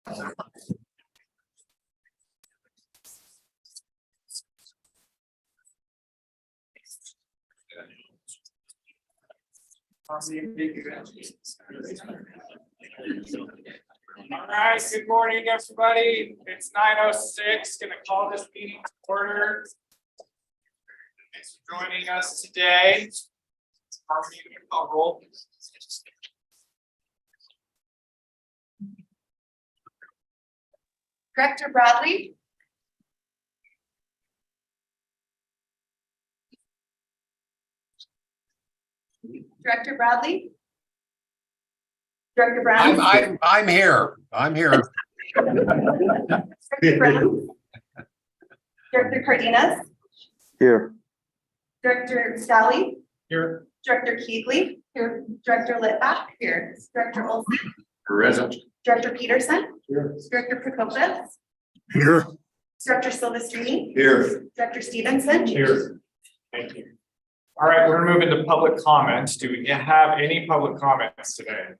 All right, good morning, everybody. It's 9:06. Gonna call this meeting to order. Thanks for joining us today. Our meeting call roll. Director Bradley. Director Bradley. Director Brown. I'm here. I'm here. Director Brown. Director Cardenas. Here. Director Scally. Here. Director Keegley. Here. Director Litback. Here. Director Olson. Present. Director Peterson. Here. Director Prokopis. Here. Director Silvestrini. Here. Director Stevenson. Here. Thank you. All right, we're gonna move into public comments. Do we have any public comments today?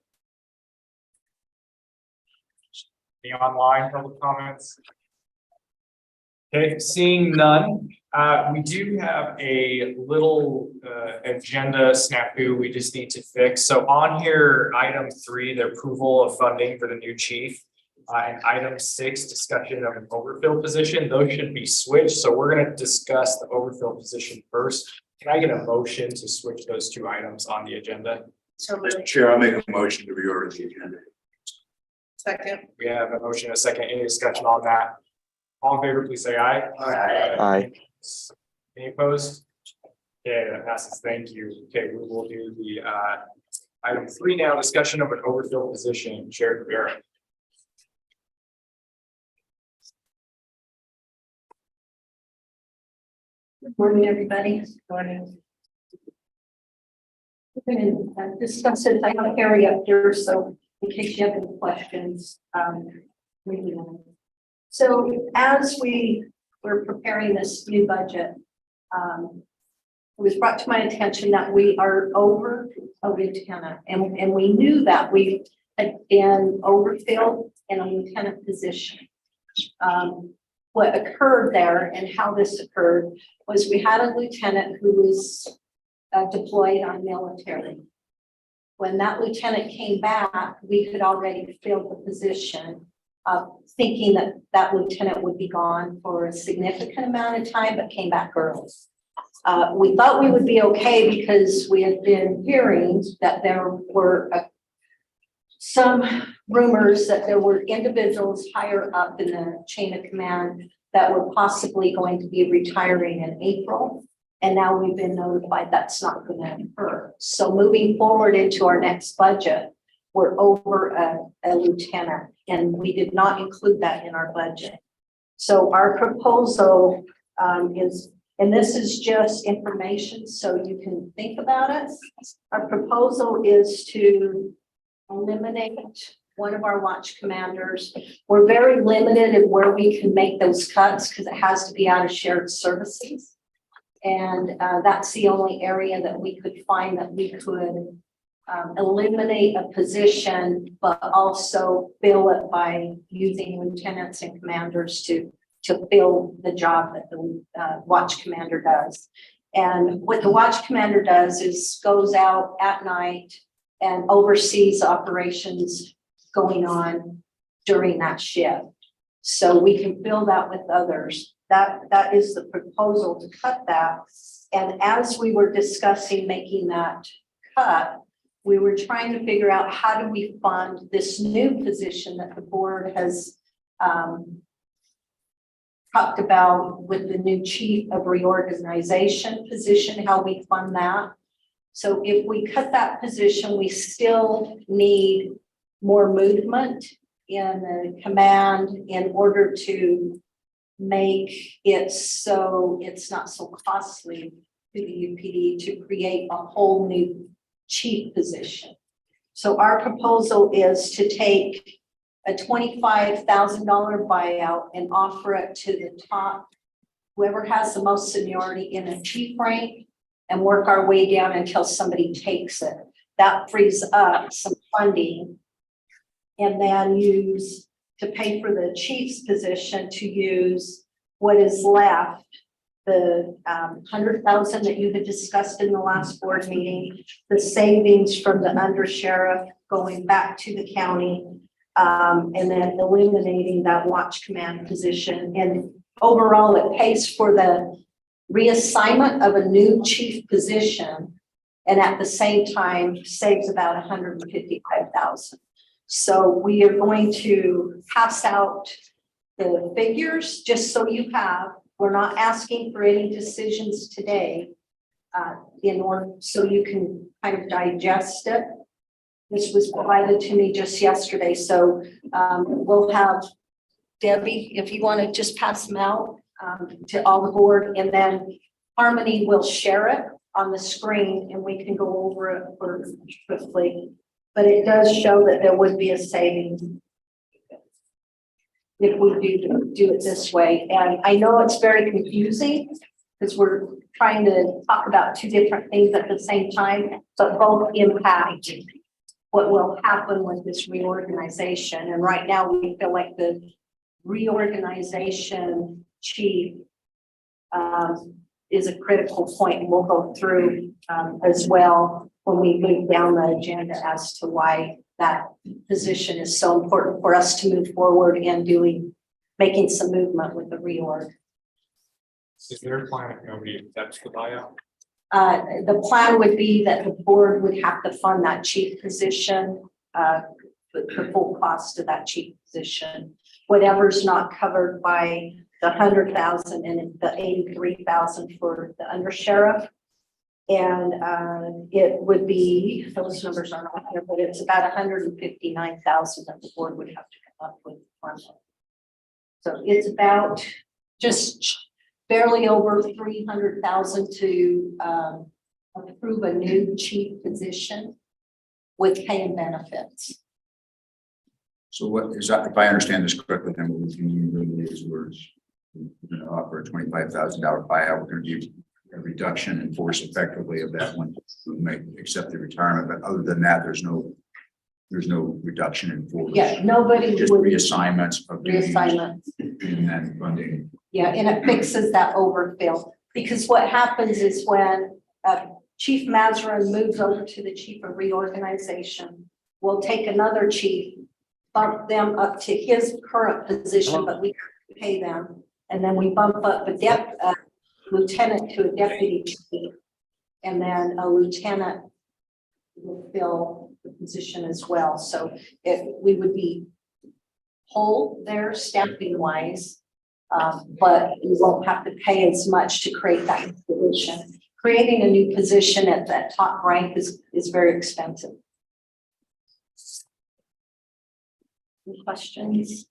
Any online public comments? Okay, seeing none, we do have a little agenda snafu we just need to fix. So on here, item 3, the approval of funding for the new chief, and item 6, discussion of an overfill position. Those should be switched. So we're going to discuss the overfill position first. Can I get a motion to switch those 2 items on the agenda? So Mr. Chair, I'll make a motion to reorder the agenda. second. We have a motion and a second. Any discussion on that? All in favor, please say aye. Aye. Any opposed? Okay, that passes. Thank you. Okay, we will do the item 3 now, discussion of an overfill position. Chair Rivera. Good morning, everybody. Good morning. We're going to discuss it. I have Harry up here, so in case you have any questions, maybe. So as we were preparing this new budget, it was brought to my attention that we are over a lieutenant, and we knew that we had been overfilled in a lieutenant position. What occurred there and how this occurred was we had a lieutenant who was deployed on military. When that lieutenant came back, we had already filled the position, thinking that that lieutenant would be gone for a significant amount of time, but came back early. We thought we would be okay because we had been hearing that there were some rumors that there were individuals higher up in the chain of command that were possibly going to be retiring in April. And now we've been notified that's not going to occur. So moving forward into our next budget, we're over a lieutenant, and we did not include that in our budget. So our proposal is, and this is just information so you can think about it. Our proposal is to eliminate one of our watch commanders. We're very limited in where we can make those cuts because it has to be out of shared services. And that's the only area that we could find that we could eliminate a position, but also fill it by using lieutenants and commanders to fill the job that the watch commander does. And what the watch commander does is goes out at night and oversees operations going on during that shift. So we can fill that with others. That is the proposal, to cut that. And as we were discussing making that cut, we were trying to figure out how do we fund this new position that the board has talked about with the new chief of reorganization position, how we fund that. So if we cut that position, we still need more movement in the command in order to make it so it's not so costly to the UPD to create a whole new chief position. So our proposal is to take a $25,000 buyout and offer it to the top, whoever has the most seniority in a chief rank, and work our way down until somebody takes it. That frees up some funding, and then use to pay for the chief's position to use what is left, the 100,000 that you had discussed in the last board meeting, the savings from the undersheriff going back to the county, and then eliminating that watch command position. And overall, it pays for the reassignment of a new chief position, and at the same time saves about 155,000. So we are going to pass out the figures just so you have. We're not asking for any decisions today, in order so you can kind of digest it. This was provided to me just yesterday, so we'll have Debbie, if you want to just pass them out to all the board, and then Harmony will share it on the screen and we can go over it for quickly. But it does show that there would be a savings if we do it this way. And I know it's very confusing because we're trying to talk about two different things at the same time, but both impact what will happen with this reorganization. And right now we feel like the reorganization chief is a critical point, and we'll go through as well when we move down the agenda as to why that position is so important for us to move forward and making some movement with the reorg. Is there a plan if nobody accepts the buyout? The plan would be that the board would have to fund that chief position, the full cost of that chief position. Whatever's not covered by the 100,000 and the 83,000 for the undersheriff. And it would be, those numbers aren't on here, but it's about 159,000 that the board would have to come up with. So it's about just barely over 300,000 to approve a new chief position with pay and benefits. So what is that, if I understand this correctly, then what we can use these words, we're going to offer a $25,000 buyout. We're going to do a reduction in force effectively of that one. We may accept the retirement, but other than that, there's no reduction in force. Yeah, nobody Just would reassignments of duties reassignments. and then funding. Yeah, and it fixes that overfill, because what happens is when Chief Mazarin moves over to the chief of reorganization, we'll take another chief, bump them up to his current position, but we pay them. And then we bump up a lieutenant to a deputy chief, and then a lieutenant will fill the position as well. So we would be whole there staffing wise, but we won't have to pay as much to create that position. Creating a new position at that top rank is very expensive. Any questions?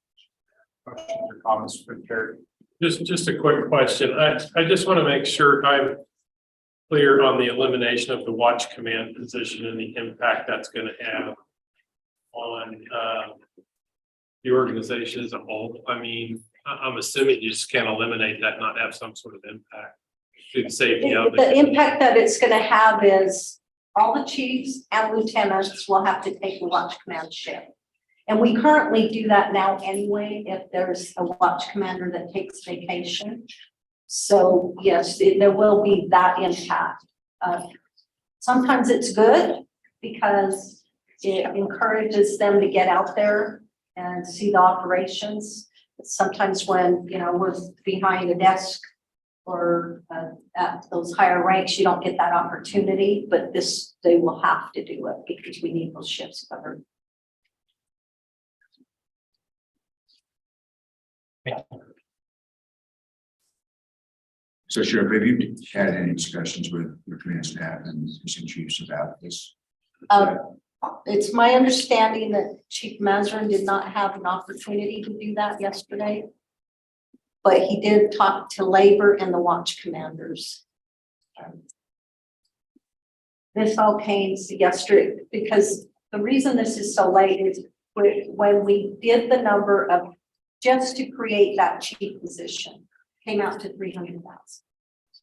Questions or comments for Terry? Just a quick question. I just want to make sure I'm clear on the elimination of the watch command position and the impact that's going to have on the organization as a whole. I mean, I'm assuming you just can't eliminate that, not have some sort of impact to the safety of The impact that it's going to have is all the chiefs and lieutenants will have to take a watch command shift. And we currently do that now anyway, if there's a watch commander that takes vacation. So yes, there will be that impact. Sometimes it's good because it encourages them to get out there and see the operations. Sometimes when, we're behind a desk or at those higher ranks, you don't get that opportunity, but they will have to do it because we need those shifts covered. So Sheriff, have you had any discussions with your command staff and some chiefs about this? It's my understanding that Chief Mazarin did not have an opportunity to do that yesterday, but he did talk to labor and the watch commanders. This all came yesterday because the reason this is so late is when we did the number of just to create that chief position came out to 300,000.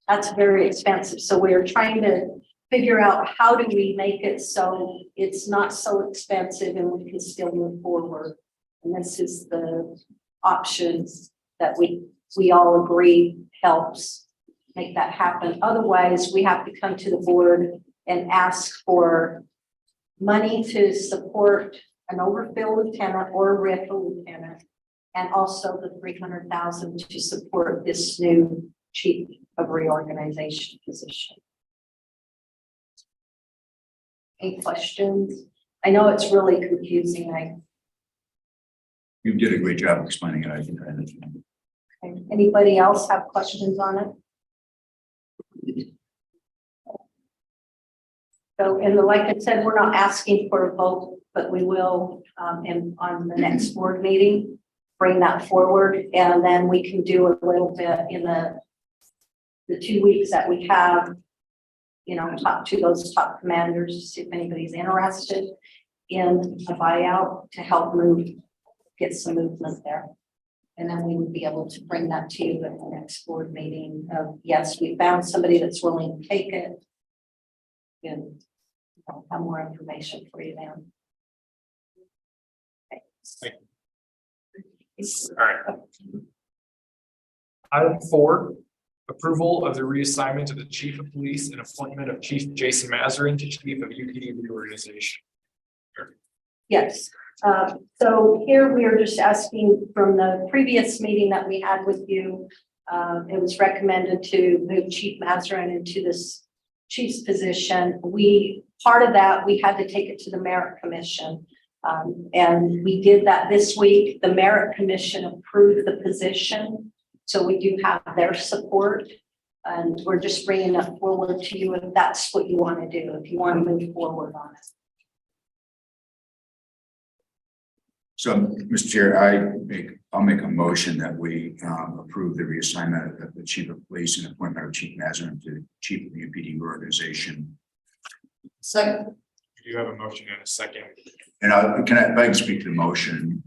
That's very expensive. So we're trying to figure out how do we make it so it's not so expensive and we can still move forward. And this is the options that we all agree helps make that happen. Otherwise, we have to come to the board and ask for money to support an overfill lieutenant or a retro lieutenant, and also the 300,000 to support this new chief of reorganization position. Any questions? I know it's really confusing. You did a great job explaining it, I think. Anybody else have questions on it? So, and like I said, we're not asking for a vote, but we will, on the next board meeting, bring that forward, and then we can do a little bit in the 2 weeks that we have, you know, talk to those top commanders, see if anybody's interested in a buyout to help get some movement there. And then we would be able to bring that to you at the next board meeting of, yes, we found somebody that's willing to take it. And I'll have more information for you then. Okay. All right. Item 4, approval of the reassignment of the chief of police and appointment of Chief Jason Mazarin to chief of UPD reorganization. Yes, so here we are just asking from the previous meeting that we had with you. It was recommended to move Chief Mazarin into this chief's position. Part of that, we had to take it to the Merit Commission. And we did that this week. The Merit Commission approved the position. So we do have their support. And we're just bringing it forward to you if that's what you want to do, if you want to move forward on it. So, Mr. Chair, I'll make a motion that we approve the reassignment of the chief of police and appointment of Chief Mazarin to chief of the UPD organization. Second. You do have a motion and a second. And if I can speak to the motion.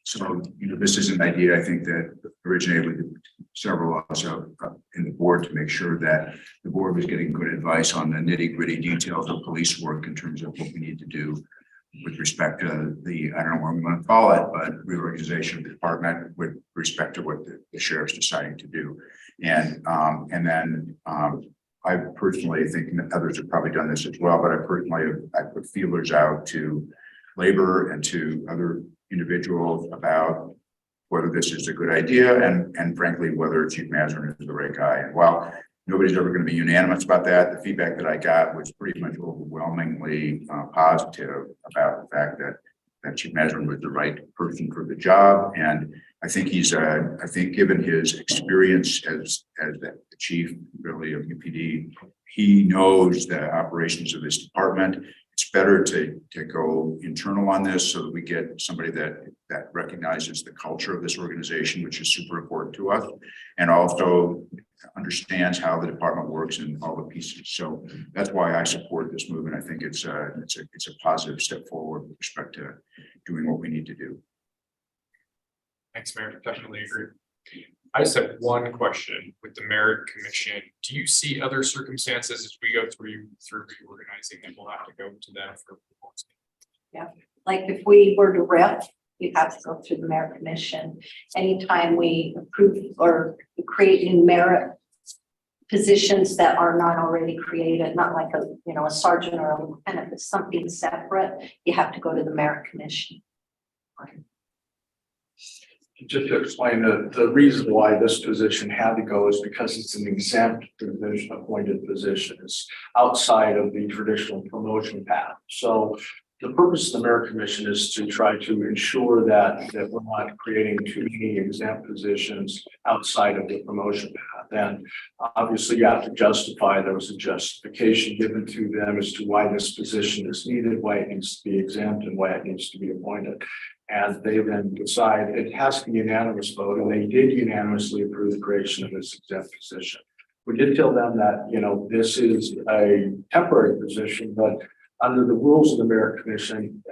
So, you know, this is an idea I think that originated with several of us in the board to make sure that the board was getting good advice on the nitty-gritty details of police work in terms of what we need to do with respect to the, I don't know what I'm going to call it, but reorganization of the department with respect to what the sheriff's deciding to do. And then I personally think others have probably done this as well, but I put feelers out to labor and to other individuals about whether this is a good idea and frankly, whether Chief Mazarin is the right guy. And while nobody's ever going to be unanimous about that, the feedback that I got was pretty much overwhelmingly positive about the fact that Chief Mazarin was the right person for the job. And I think I think given his experience as the chief really of UPD, he knows the operations of this department. It's better to go internal on this so that we get somebody that recognizes the culture of this organization, which is super important to us, and also understands how the department works and all the pieces. So that's why I support this move, and I think it's a positive step forward with respect to doing what we need to do. Thanks, Mayor. Definitely agree. I just have one question with the Merit Commission. Do you see other circumstances as we go through reorganizing that we'll have to go to them for reports? Yeah, like if we were to rep, we have to go through the Merit Commission. Anytime we approve or create new merit positions that are not already created, not like a sergeant or a lieutenant, it's something separate, you have to go to the Merit Commission. Just to explain the reason why this position had to go is because it's an exempt position, appointed position. It's outside of the traditional promotion path. So the purpose of the Merit Commission is to try to ensure that we're not creating too many exempt positions outside of the promotion path. And obviously you have to justify, there was a justification given to them as to why this position is needed, why it needs to be exempt, and why it needs to be appointed. And they then decide it has to be unanimous vote, and they did unanimously approve the creation of this exempt position. We did tell them that, this is a temporary position, but under the rules of the Merit Commission,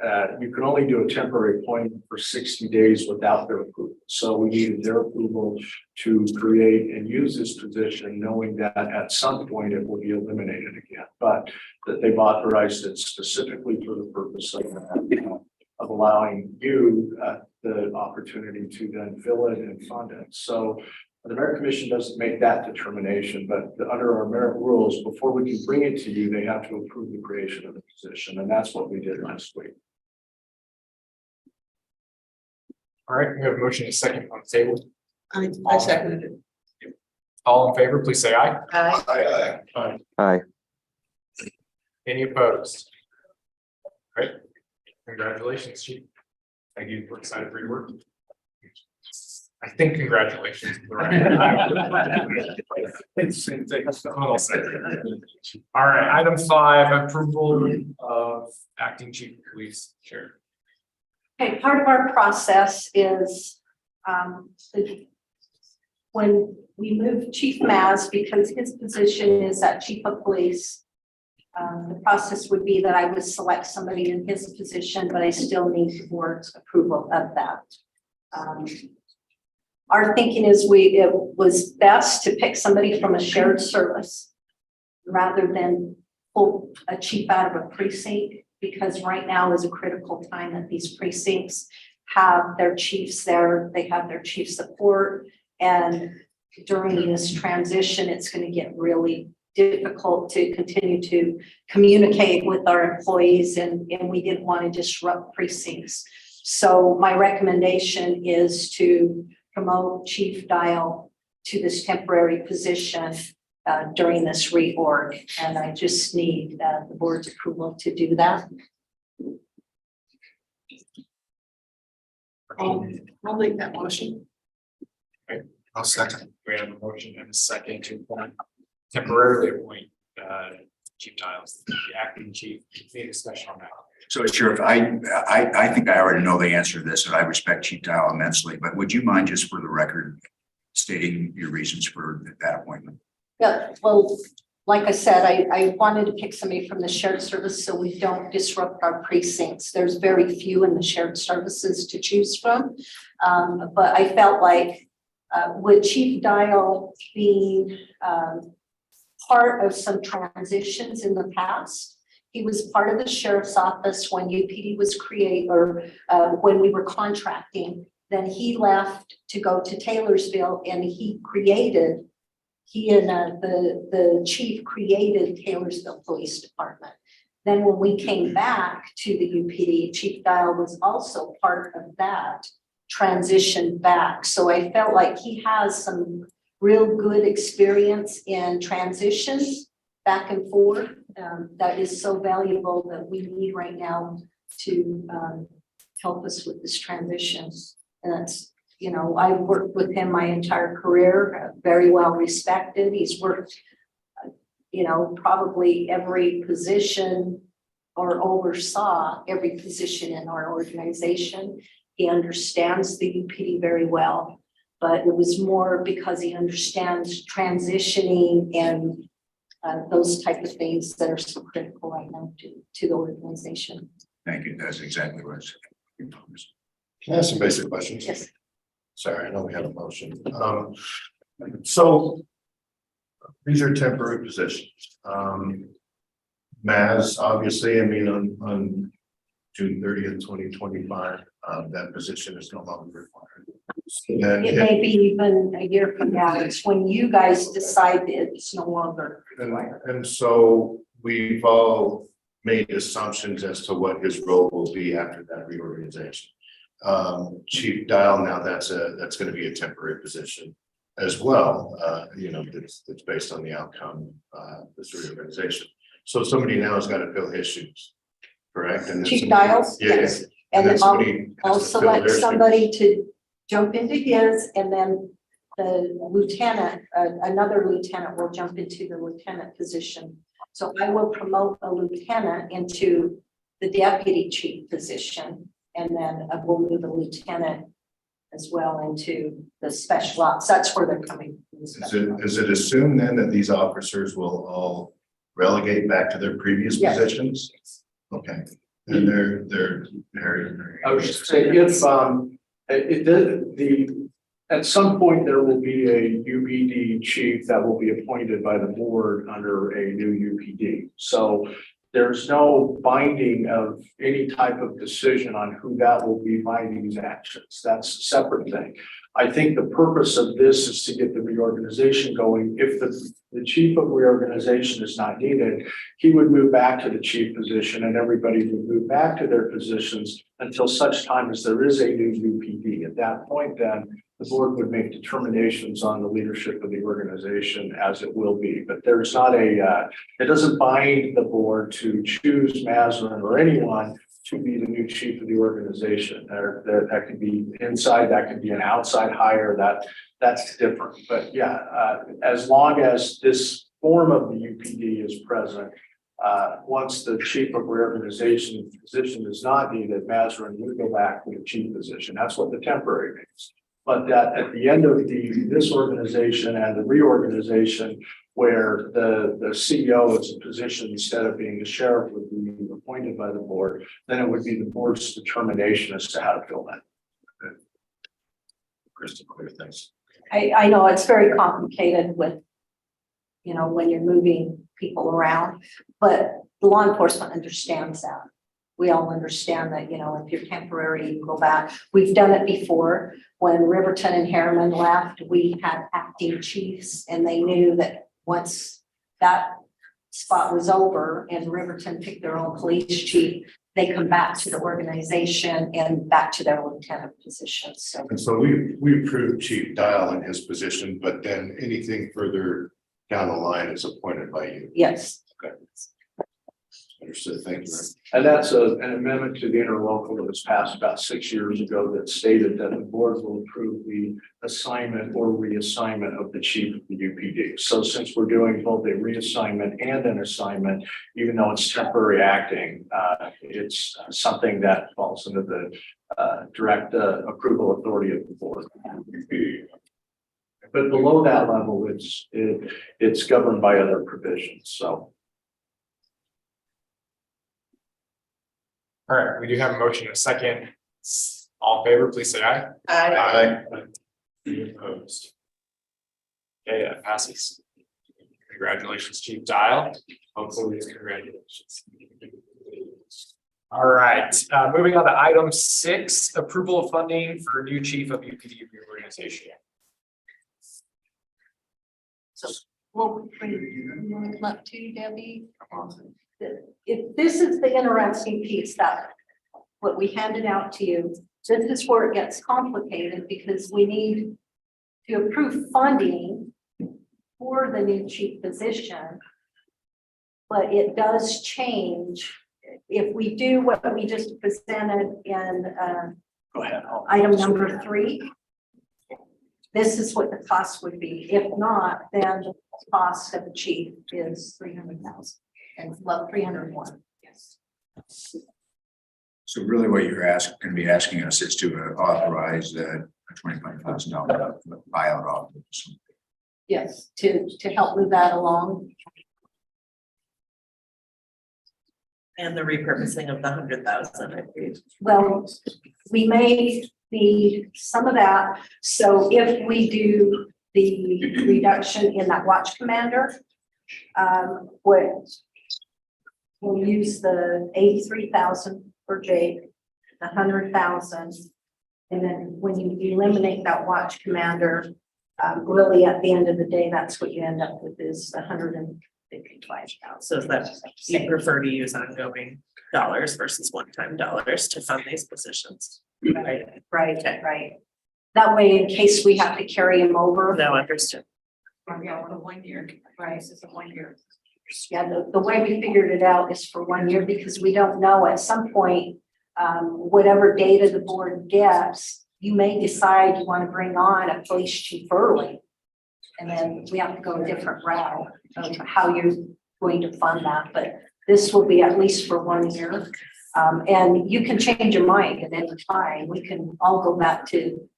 you can only do a temporary appointment for 60 days without their approval. So we needed their approval to create and use this position, knowing that at some point it will be eliminated again, but that they've authorized it specifically for the purpose of that. of allowing you the opportunity to then fill it and fund it. So the merit commission doesn't make that determination, but under our merit rules, before we can bring it to you, they have to approve the creation of the position, and that's what we did last week. All right, we have a motion and a second on the table. I seconded it. All in favor, please say aye. Aye. Any opposed? Great. Congratulations, Chief. Thank you. We're excited for your work. I think congratulations. is the right- All right, item 5, approval of acting chief of police. Sure. Okay, part of our process is, when we move Chief Maz, because his position is that chief of police, the process would be that I would select somebody in his position, but I still need the board's approval of that. Our thinking is it was best to pick somebody from a shared service rather than pull a chief out of a precinct, because right now is a critical time that these precincts have their chiefs there, they have their chief support, and during this transition, it's going to get really difficult to continue to communicate with our employees, and we didn't want to disrupt precincts. So my recommendation is to promote Chief Dial to this temporary position during this reorg, and I just need the board's approval to do that. I'll make that motion. I'll second. We have a motion and a second to temporarily appoint Chief Dials, the acting chief. Any discussion on that? So Sheriff, I think I already know the answer to this, and I respect Chief Dial immensely, but would you mind just for the record stating your reasons for that appointment? Yeah, well, like I said, I wanted to pick somebody from the shared service so we don't disrupt our precincts. There's very few in the shared services to choose from. But I felt like with Chief Dial being part of some transitions in the past, he was part of the sheriff's office when UPD was created, or when we were contracting. Then he left to go to Taylorsville, and he and the chief created Taylorsville Police Department. Then when we came back to the UPD, Chief Dial was also part of that transition back. So I felt like he has some real good experience in transitions back and forth. That is so valuable that we need right now to help us with this transition. And that's, you know, I've worked with him my entire career, very well respected. He's worked, you know, probably every position or oversaw every position in our organization. He understands the UPD very well, but it was more because he understands transitioning and those type of things that are so critical right now to the organization. Thank you. That's exactly what I was. Can I ask some basic questions? Yes. Sorry, I know we had a motion. So these are temporary positions. Maz, obviously, I mean, on June 30th, 2025, that position is no longer required. It may be even a year from now. It's when you guys decide that it's no longer required. And so we've all made assumptions as to what his role will be after that reorganization. Chief Dial, now that's going to be a temporary position as well. You know, that's based on the outcome of this reorganization. So somebody now has got to fill his shoes, correct? And Chief Dials, yeah, yes. and then And somebody I'll has to fill select their shoes. somebody to jump into his, and then the lieutenant, another lieutenant will jump into the lieutenant position. So I will promote a lieutenant into the deputy chief position, and then I will move a lieutenant as well into the special ops. That's where they're coming from. Is it assumed then that these officers will all relegate back to their previous Yes. positions? Okay, and they're very. I would just say if at some point there will be a UPD chief that will be appointed by the board under a new UPD. So there's no binding of any type of decision on who that will be by these actions. That's a separate thing. I think the purpose of this is to get the reorganization going. If the chief of reorganization is not needed, he would move back to the chief position and everybody would move back to their positions until such time as there is a new UPD. At that point, then the board would make determinations on the leadership of the organization as it will be. But there's not a, it doesn't bind the board to choose Mazarin or anyone to be the new chief of the organization. That could be inside, that could be an outside hire, that's different. But yeah, as long as this form of the UPD is present, once the chief of reorganization position is not needed, Mazarin would go back to the chief position. That's what the temporary means. But that at the end of this organization and the reorganization, where the CEO is a position instead of being the sheriff would be appointed by the board, then it would be the board's determination as to how to fill that. Crystal clear, thanks. I know it's very complicated with, you know, when you're moving people around, but law enforcement understands that. We all understand that, you know, if you're temporary, you go back. We've done it before. When Riverton and Harriman left, we had acting chiefs and they knew that once that spot was over and Riverton picked their own police chief, they come back to the organization and back to their lieutenant positions. So, And so we approved Chief Dial in his position, but then anything further down the line is appointed by you. yes. Okay. Understood, thank you. And that's an amendment to the interlocal that was passed about 6 years ago that stated that the board will approve the assignment or reassignment of the chief of the UPD. So since we're doing both a reassignment and an assignment, even though it's temporary acting, it's something that falls under the direct approval authority of the board. But below that level, it's governed by other provisions, so. All right, we do have a motion in a second. All in favor, please say aye. Aye. Any opposed? Okay, that passes. Congratulations, Chief Dial. Hopefully, it's congratulations. All right, moving on to item 6, approval of funding for new chief of UPD reorganization. So we'll bring them up to you, Debbie. If this is the interesting piece that what we handed out to you, this is where it gets complicated because we need to approve funding for the new chief position. But it does change if we do what we just presented in Go ahead. item number 3. This is what the cost would be. If not, then the cost of the chief is 300,000 and 301. Yes. So really what you're going to be asking us is to authorize a $25,000 buyout office. Yes, to help move that along. And the repurposing of the 100,000, I believe. Well, we may need some of that. So if we do the reduction in that watch commander, we'll use the 83,000 for Jake, the 100,000. And then when you eliminate that watch commander, really at the end of the day, that's what you end up with is 155,000. So is that you prefer to use ongoing dollars versus one-time dollars to fund these positions? Right. That way, in case we have to carry him over. No, understood. Yeah, for 1 year. Right, it's a 1 year. Yeah, the way we figured it out is for 1 year because we don't know at some point, whatever data the board gets, you may decide you want to bring on a police chief early. And then we have to go a different route of how you're going to fund that. But this will be at least for 1 year. And you can change your mind at any time. We can all go back to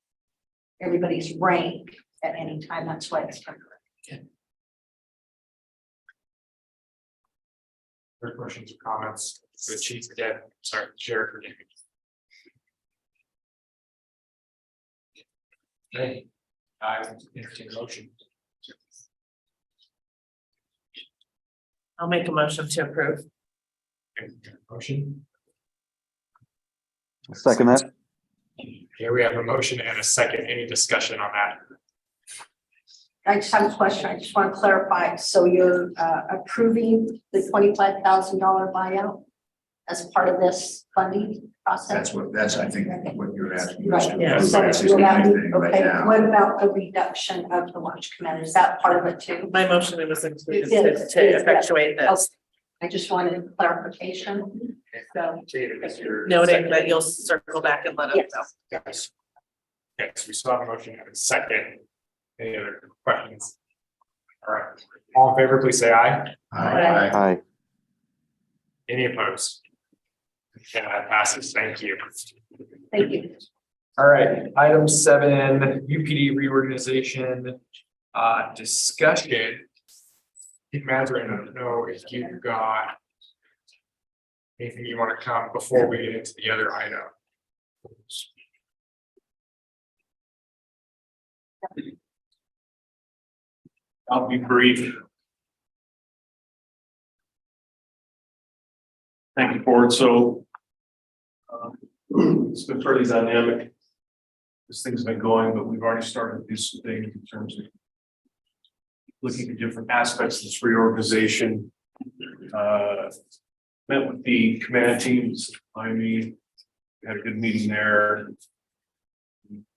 everybody's rank at any time. That's why it's temporary. Other questions or comments? The chief again, sorry, sheriff again. Okay, I entertain a motion. I'll make a motion to approve. Motion. Second that. Here we have a motion and a second. Any discussion on that? I just have a question. I just want to clarify. So you're approving the $25,000 buyout as part of this funding process? That's, I think, what you're asking. us to Right, Yeah. approve. so That's you'll have, anything right okay, now. what about the reduction of the watch commander? Is that part of it too? My motion was included It is, to it is, effectuate this, I just wanted clarification. So, David, is your noting second? that you'll circle back and let us Yes. know. Yes. Yes, we saw a motion and a second. Any other questions? All right, all in favor, please say aye. Aye. Aye. Any opposed? Yeah, that passes. Thank you. thank you. All right, item 7, UPD reorganization, discussion. Chief Mazur, I don't know if you've got anything you want to come before we get into the other item. I'll be brief. Thank you, board. So it's been fairly dynamic. This thing's been going, but we've already started to do some things in terms of looking at different aspects of this reorganization. Met with the command teams. We had a good meeting there.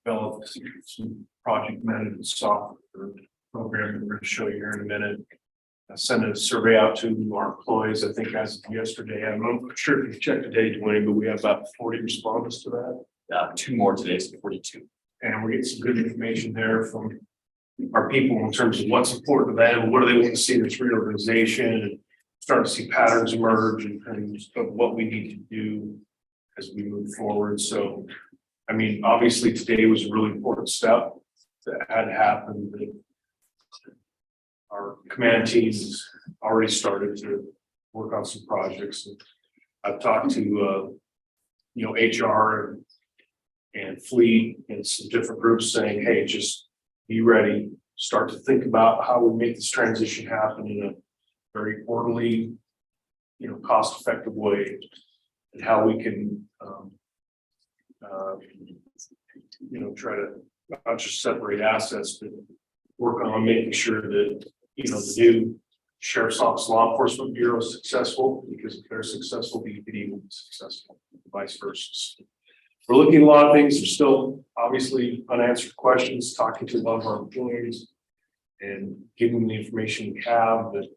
Developed some project management software program that we're going to show you here in a minute. I sent a survey out to our employees, I think as of yesterday. I'm not sure if you checked today, Dwayne, but we have about 40 respondents to that. 2 more today, so 42. And we're getting some good information there from our people in terms of what's important to them, what do they want to see in this reorganization, and starting to see patterns emerge in terms of what we need to do as we move forward. So, I mean, obviously today was a really important step that had happened. Our command teams already started to work on some projects. I've talked to, HR and fleet and some different groups saying, hey, just be ready, start to think about how we make this transition happen in a very orderly, cost-effective way, and how we can, try to not just separate assets, but work on making sure that, the new Sheriff's Office Law Enforcement Bureau is successful, because if they're successful, the UPD will be successful, vice versa. We're looking at a lot of things. There's still obviously unanswered questions, talking to a lot of our employees and giving them the information we have, that,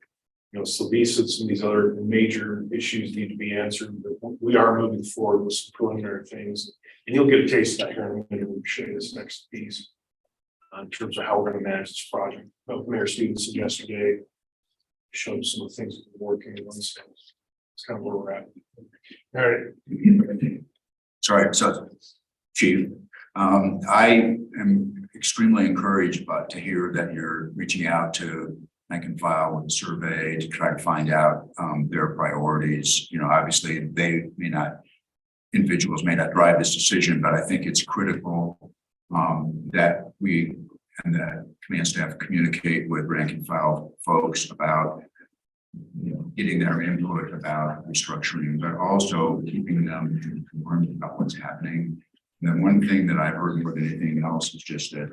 Sylvisa and some of these other major issues need to be answered, but we are moving forward with some preliminary things. And you'll get a taste of that here in a minute when we show you this next piece in terms of how we're going to manage this project. Mayor Stevenson yesterday showed some of the things that we're working on. So it's kind of where we're at. All right. Sorry, so Chief, I am extremely encouraged to hear that you're reaching out to rank and file with a survey to try to find out their priorities. Obviously individuals may not drive this decision, but I think it's critical that we and the command staff communicate with rank and file folks about getting their input about restructuring, but also keeping them informed about what's happening. And then one thing that I've heard more than anything else is just that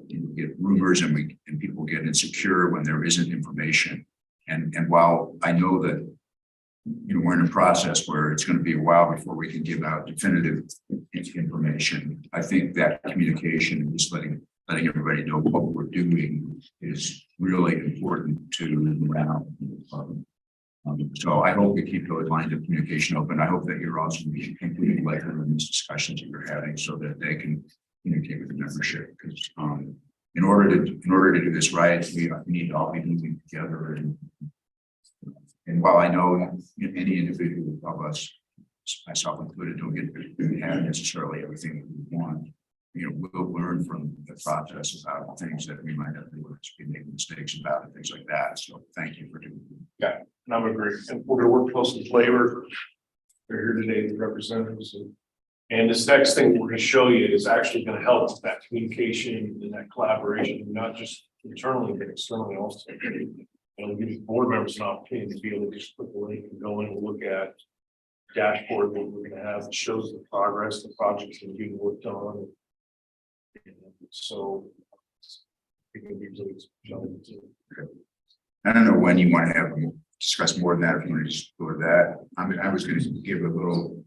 you get rumors and people get insecure when there isn't information. And while I know that we're in a process where it's going to be a while before we can give out definitive information, I think that communication and just letting everybody know what we're doing is really important to morale. So I hope we keep those lines of communication open. I hope that you're also including later in these discussions that you're having so that they can communicate with the membership. Because in order to do this right, we need to all be moving together. And while I know any individual of us, myself included, don't get to have necessarily everything that we want, we'll learn from the process about things that we might have to be making mistakes about and things like that. So thank you for doing that. And I'm agreeing. And we're going to work closely with labor. They're here today, the representatives. And this next thing we're going to show you is actually going to help with that communication and that collaboration, not just internally, but externally also. it'll give board members an opportunity to be able to just put the link and go in and look at dashboard that we're gonna have that shows the progress, the projects that you worked on. And so. We can be really challenging too. I don't know when you want to have discuss more than that, if you want to just go to that. I mean, I was going to give a little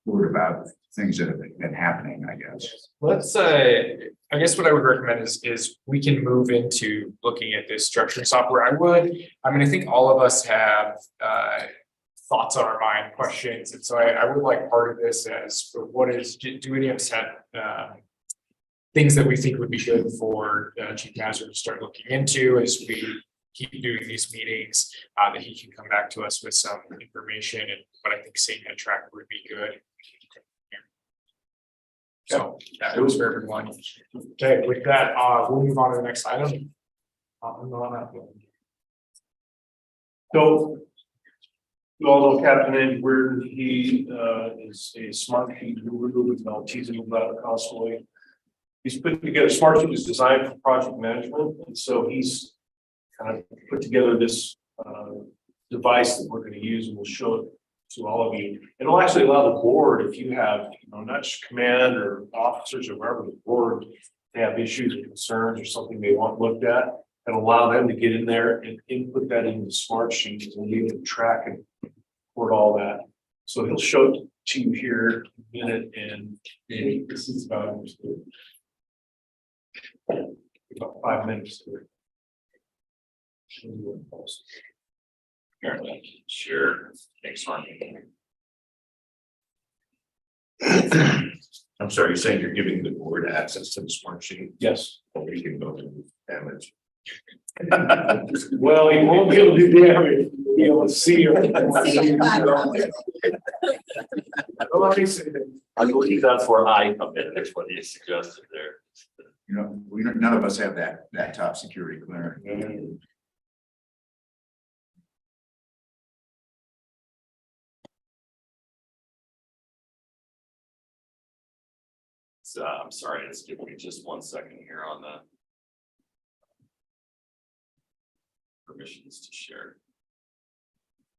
word about things that have been happening, I guess. Let's I guess what I would recommend is we can move into looking at this structuring software. I mean, I think all of us have thoughts on our mind, questions, and so I would like part of this as do any of us have things that we think would be good for Chief Mazur to start looking into as we keep doing these meetings, that he can come back to us with some information and what I think seeing that tracker would be good. So that was for everyone. Okay, with that, we'll move on to the next item. So. You all know Captain Andy Weird, he is a smart sheet guru with Maltese about Constantly. He's put together, smart sheet is designed for project management, and so he's kind of put together this device that we're going to use, and we'll show it to all of you. It'll actually allow the board, if you have, not just command or officers or wherever the board, they have issues or concerns or something they want looked at, and allow them to get in there and input that into the smart sheet and be able to track and report all that. So he'll show it to you here in a minute, and this is about 5 minutes. Sure. Thanks, Mark. I'm sorry, you're saying you're giving the board access to the smart sheet? Yes. Or we can go to damage. Well, you won't be able to do damage. You'll be able to see her. Well, let me see. I'll leave that for I come in, that's what he suggested there. None of us have that top security clearance. So I'm sorry, it's giving me just 1 second here on the permissions to share.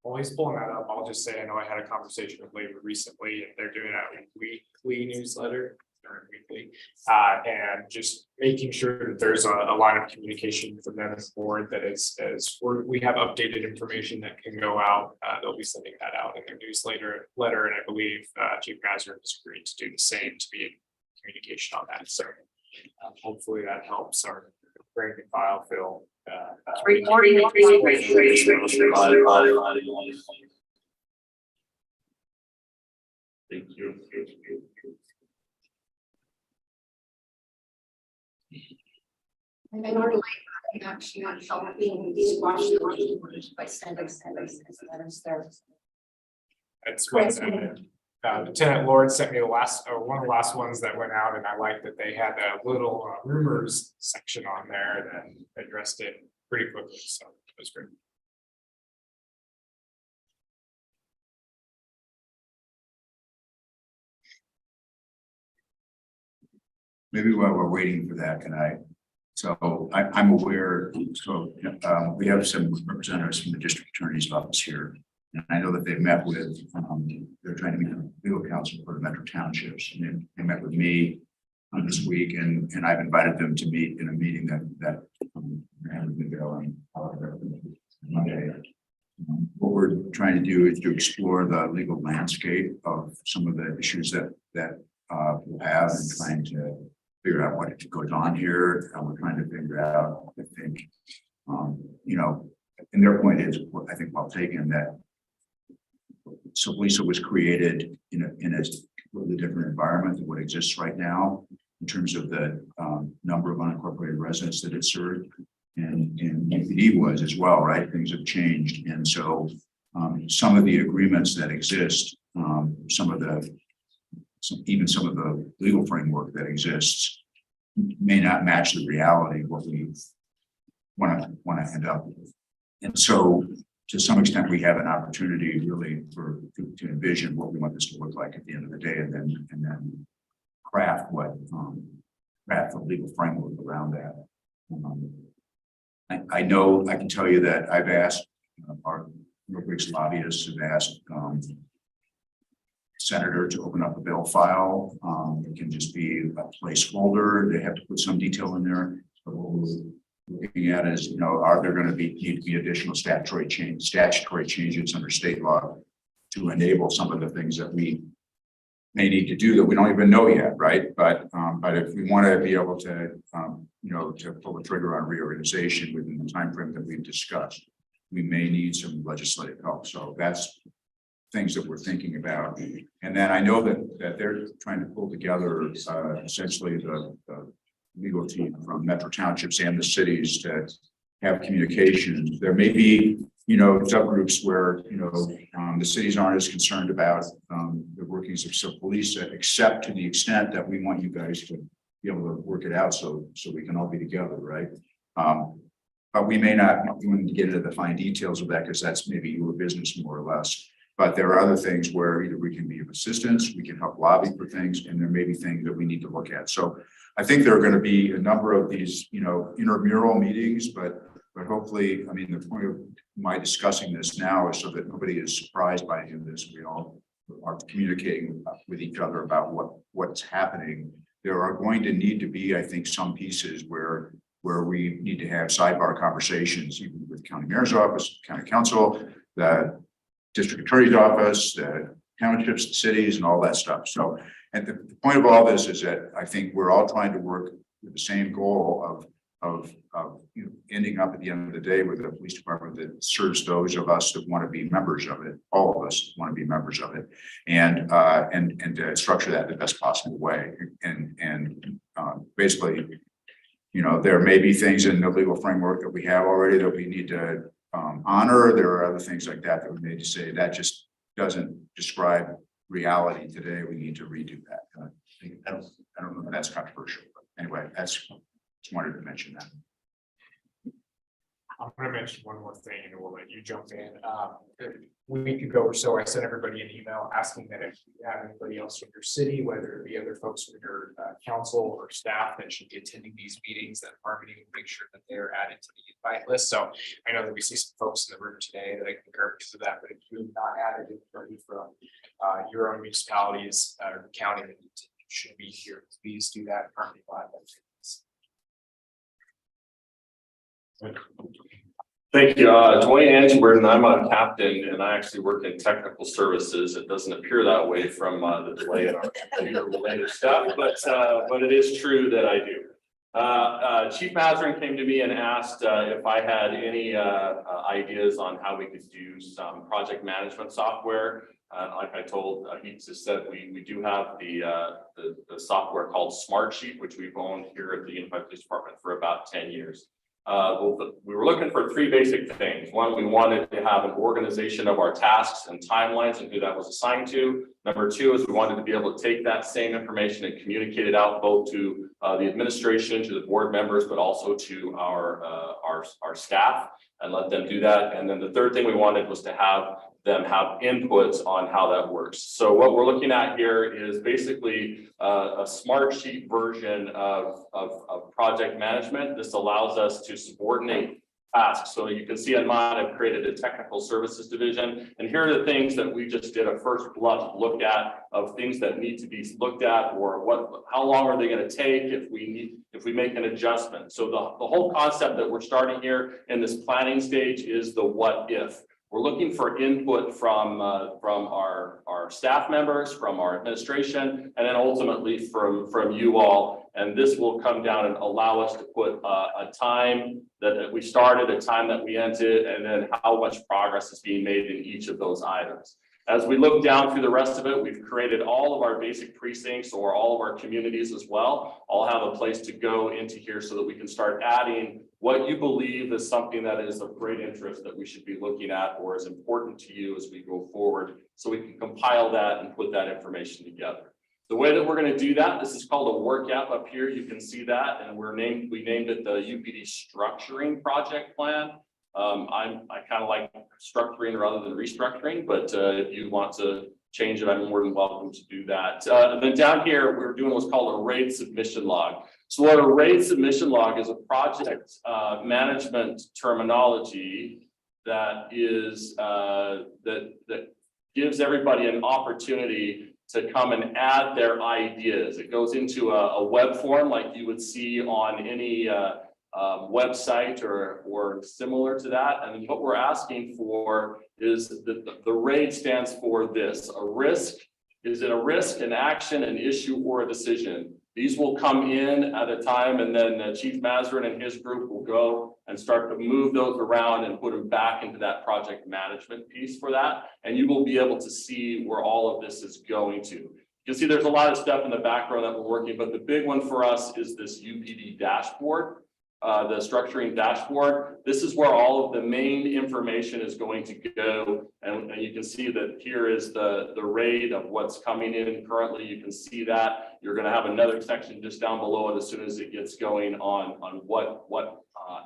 While he's pulling that up, I'll just say, I know I had a conversation with Labor recently, and they're doing a weekly newsletter, or weekly, and just making sure that there's a line of communication from them as board that is, we have updated information that can go out. They'll be sending that out in their newsletter, and I believe Chief Mazur has agreed to do the same, to be in communication on that. So hopefully that helps our rank and file fill. Recording. Thank you. And then our actually not helping these Washington by sending letters there. That's what Lieutenant Lord sent me one of the last ones that went out, and I like that they had a little rumors section on there that addressed it pretty quickly, so it was great. Maybe while we're waiting for that, so I'm aware, we have some representatives from the district attorney's office here. And I know that they've met with, they're trying to meet with legal counsel for the Metro Townships, and they met with me this week, and I've invited them to meet in a meeting that on Monday. What we're trying to do is to explore the legal landscape of some of the issues that we'll have, and trying to figure out what goes on here. We're trying to figure out, I think, and their point is, I think, well taken, that so Lisa was created in a completely different environment than what exists right now in terms of the number of unincorporated residents that it served, and UPD was as well, right? Things have changed, and so some of the agreements that exist, even some of the legal framework that exists may not match the reality of what we want to end up with. And so to some extent, we have an opportunity really to envision what we want this to look like at the end of the day, and then craft the legal framework around that. I know, I can tell you that I've asked, our Rick's lobbyists have asked, senator to open up a bill file. It can just be a placeholder. They have to put some detail in there. But what we're looking at is, you know, are there going to need to be additional statutory changes under state law to enable some of the things that we may need to do that we don't even know yet, right? But if we want to be able to, you know, to pull the trigger on reorganization within the time frame that we've discussed, we may need some legislative help. So that's things that we're thinking about. And then I know that they're trying to pull together essentially the legal team from Metro Townships and the cities to have communications. There may be, you know, subgroups where, you know, the cities aren't as concerned about the workings of civil police, except to the extent that we want you guys to be able to work it out so we can all be together, right? But we may not want to get into the fine details of that because that's maybe your business more or less. But there are other things where either we can be of assistance, we can help lobby for things, and there may be things that we need to look at. So I think there are going to be a number of these, you know, intramural meetings, but hopefully, I mean, the point of my discussing this now is so that nobody is surprised by any of this. We all are communicating with each other about what's happening. There are going to need to be, I think, some pieces where we need to have sidebar conversations, even with county mayor's office, county council, the district attorney's office, the townships, the cities, and all that stuff. So, and the point of all this is that I think we're all trying to work with the same goal of you know, ending up at the end of the day with a police department that serves those of us that want to be members of it. All of us want to be members of it, and to structure that the best possible way. And basically, you know, there may be things in the legal framework that we have already that we need to honor. There are other things like that we need to say that just doesn't describe reality today. We need to redo that. I don't know if that's controversial, but anyway, just wanted to mention that. I'm going to mention one more thing and we'll let you jump in. A week ago or so, I sent everybody an email asking that if you have anybody else from your city, whether it be other folks from your council or staff that should be attending these meetings, that Harmony will make sure that they're added to the invite list. So I know that we see some folks in the room today that I concur because of that, but if you're not added anybody from your own municipalities or county that should be here, please do that. Harmony will add them. Thank you. Dwayne Angenberg, and I'm a captain, and I actually work in technical services. It doesn't appear that way from the delay in our related stuff, but it is true that I do. Chief Mazarin came to me and asked if I had any ideas on how we could do some project management software. Like I told, he just said we do have the software called Smartsheet, which we've owned here at the Unified Police Department for about 10 years. We were looking for three basic things. One, we wanted to have an organization of our tasks and timelines and who that was assigned to. Number two is we wanted to be able to take that same information and communicate it out both to the administration, to the board members, but also to our staff and let them do that. And then the third thing we wanted was to have them have inputs on how that works. So what we're looking at here is basically a Smartsheet version of project management. This allows us to subordinate tasks. So you can see on mine, I've created a technical services division. And here are the things that we just did a first blush look at of things that need to be looked at, or how long are they going to take if we make an adjustment. So the whole concept that we're starting here in this planning stage is the what if. We're looking for input from our staff members, from our administration, and then ultimately from you all. And this will come down and allow us to put a time that we started, a time that we ended, and then how much progress is being made in each of those items. As we look down through the rest of it, we've created all of our basic precincts, or all of our communities as well, all have a place to go into here so that we can start adding what you believe is something that is of great interest that we should be looking at or is important to you as we go forward, so we can compile that and put that information together. The way that we're going to do that, this is called a work app up here. You can see that, and we named it the UPD Structuring Project Plan. I kind of like structuring rather than restructuring, but if you want to change it, I'm more than welcome to do that. And then down here, we're doing what's called a RAID submission log. So our rate submission log is a project management terminology that is that gives everybody an opportunity to come and add their ideas. It goes into a web form like you would see on any website or similar to that. And what we're asking for is that the rate stands for this: a risk. Is it a risk, an action, an issue, or a decision? These will come in at a time, and then Chief Mazarin and his group will go and start to move those around and put them back into that project management piece for that. And you will be able to see where all of this is going to. You can see there's a lot of stuff in the background that we're working, but the big one for us is this UPD dashboard. The structuring dashboard. This is where all of the main information is going to go. And you can see that here is the rate of what's coming in currently. You can see that. You're going to have another section just down below it as soon as it gets going on what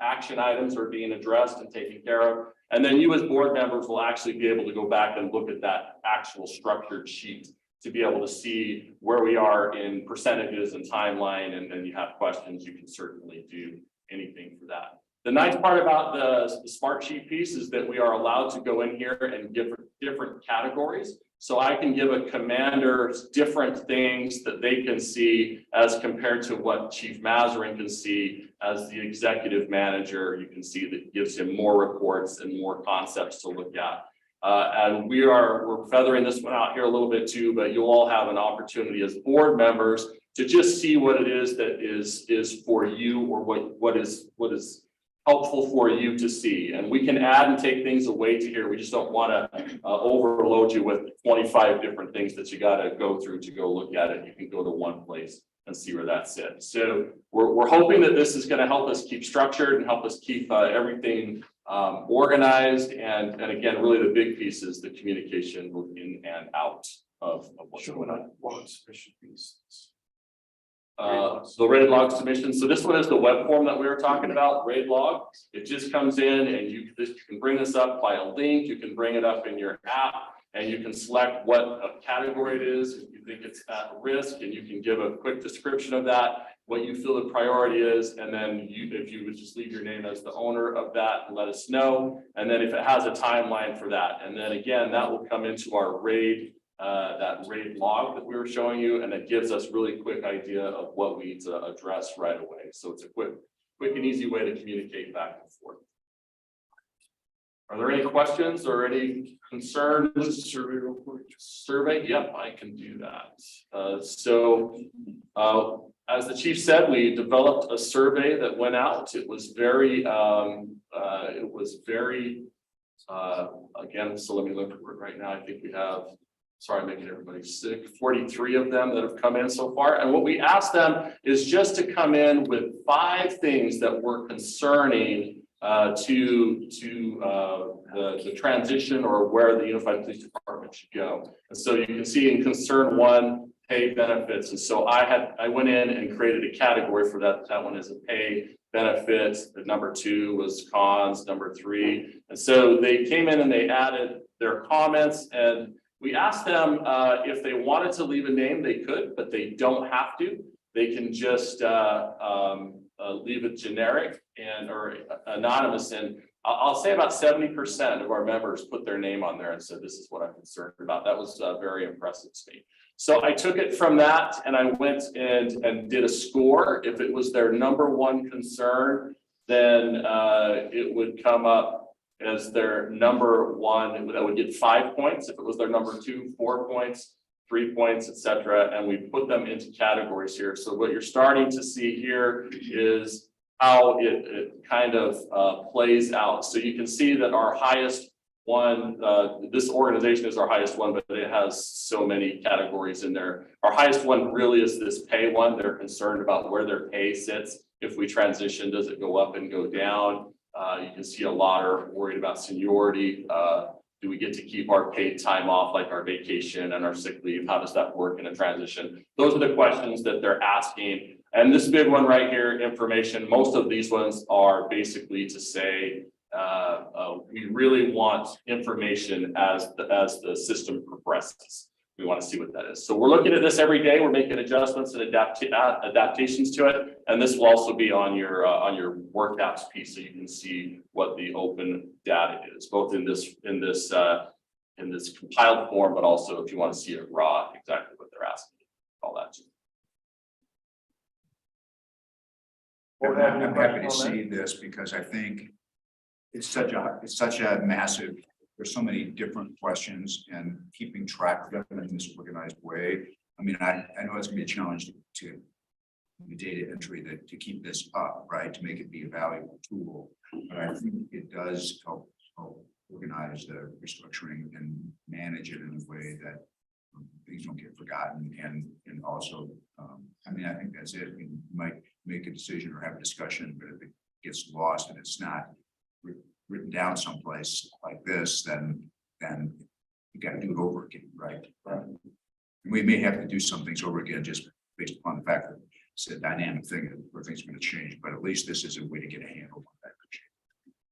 action items are being addressed and taken care of. And then you as board members will actually be able to go back and look at that actual structured sheet to be able to see where we are in percentages and timeline. And then you have questions, you can certainly do anything for that. The nice part about the smart sheet piece is that we are allowed to go in here and give different categories. So I can give a commander different things that they can see as compared to what Chief Mazarin can see as the executive manager. You can see that gives him more reports and more concepts to look at. And we're feathering this one out here a little bit too, but you'll all have an opportunity as board members to just see what it is that is for you, or what is helpful for you to see. And we can add and take things away to here. We just don't want to overload you with 25 different things that you got to go through to go look at it. You can go to one place and see where that's at. So we're hoping that this is going to help us keep structured and help us keep everything organized. And again, really the big piece is the communication in and out of what's going on. The RAID log submission. So this one is the web form that we were talking about, RAID log. It just comes in and you can bring this up by a link. You can bring it up in your app and you can select what a category it is. If you think it's at risk, and you can give a quick description of that, what you feel the priority is. And then if you would just leave your name as the owner of that and let us know. And then if it has a timeline for that. And then again, that will come into our RAID that RAID log that we were showing you, and it gives us really quick idea of what we need to address right away. So it's a quick and easy way to communicate back and forth. Are there any questions or any concerns? Survey? Yep, I can do that. As the chief said, we developed a survey that went out. It was very, again, so let me look for it right now. I think we have, sorry, I'm making everybody sick, 43 of them that have come in so far. And what we asked them is just to come in with 5 things that were concerning to the transition or where the Unified Police Department should go. And so you can see in concern 1, pay benefits. And so I went in and created a category for that. That one is a pay benefits. The number 2 was cons, number 3. And so they came in and they added their comments, and we asked them if they wanted to leave a name, they could, but they don't have to. They can just leave it generic or anonymous. And I'll say about 70% of our members put their name on there and said, this is what I'm concerned about. That was very impressive to me. So I took it from that and I went and did a score. If it was their number 1 concern, then it would come up as their number 1, that would get 5 points. If it was their number 2, 4 points, 3 points, etc. And we put them into categories here. So what you're starting to see here is how it kind of plays out. So you can see that our highest one, this organization is our highest one, but it has so many categories in there. Our highest one really is this pay one. They're concerned about where their pay sits. If we transition, does it go up and go down? You can see a lot are worried about seniority. Do we get to keep our paid time off, like our vacation and our sick leave? How does that work in a transition? Those are the questions that they're asking. And this big one right here, information, most of these ones are basically to say, we really want information as the system progresses. we want to see what that is. So we're looking at this every day. We're making adjustments and adaptations to it. And this will also be on your work apps piece, so you can see what the open data is, both in this compiled form, but also if you want to see it raw, exactly what they're asking, all that. I'm happy to see this because I think it's such a massive, there's so many different questions and keeping track of them in this organized way. I mean, I know it's gonna be a challenge to the data entry to keep this up, right? To make it be a valuable tool. But I think it does help organize the restructuring and manage it in a way that things don't get forgotten and also, I mean, I think that's it. We might make a decision or have a discussion, but if it gets lost and it's not written down someplace like this, then you got to do it over again, right? We may have to do some things over again just based upon the fact that it's a dynamic thing where things are going to change, but at least this is a way to get a handle on that.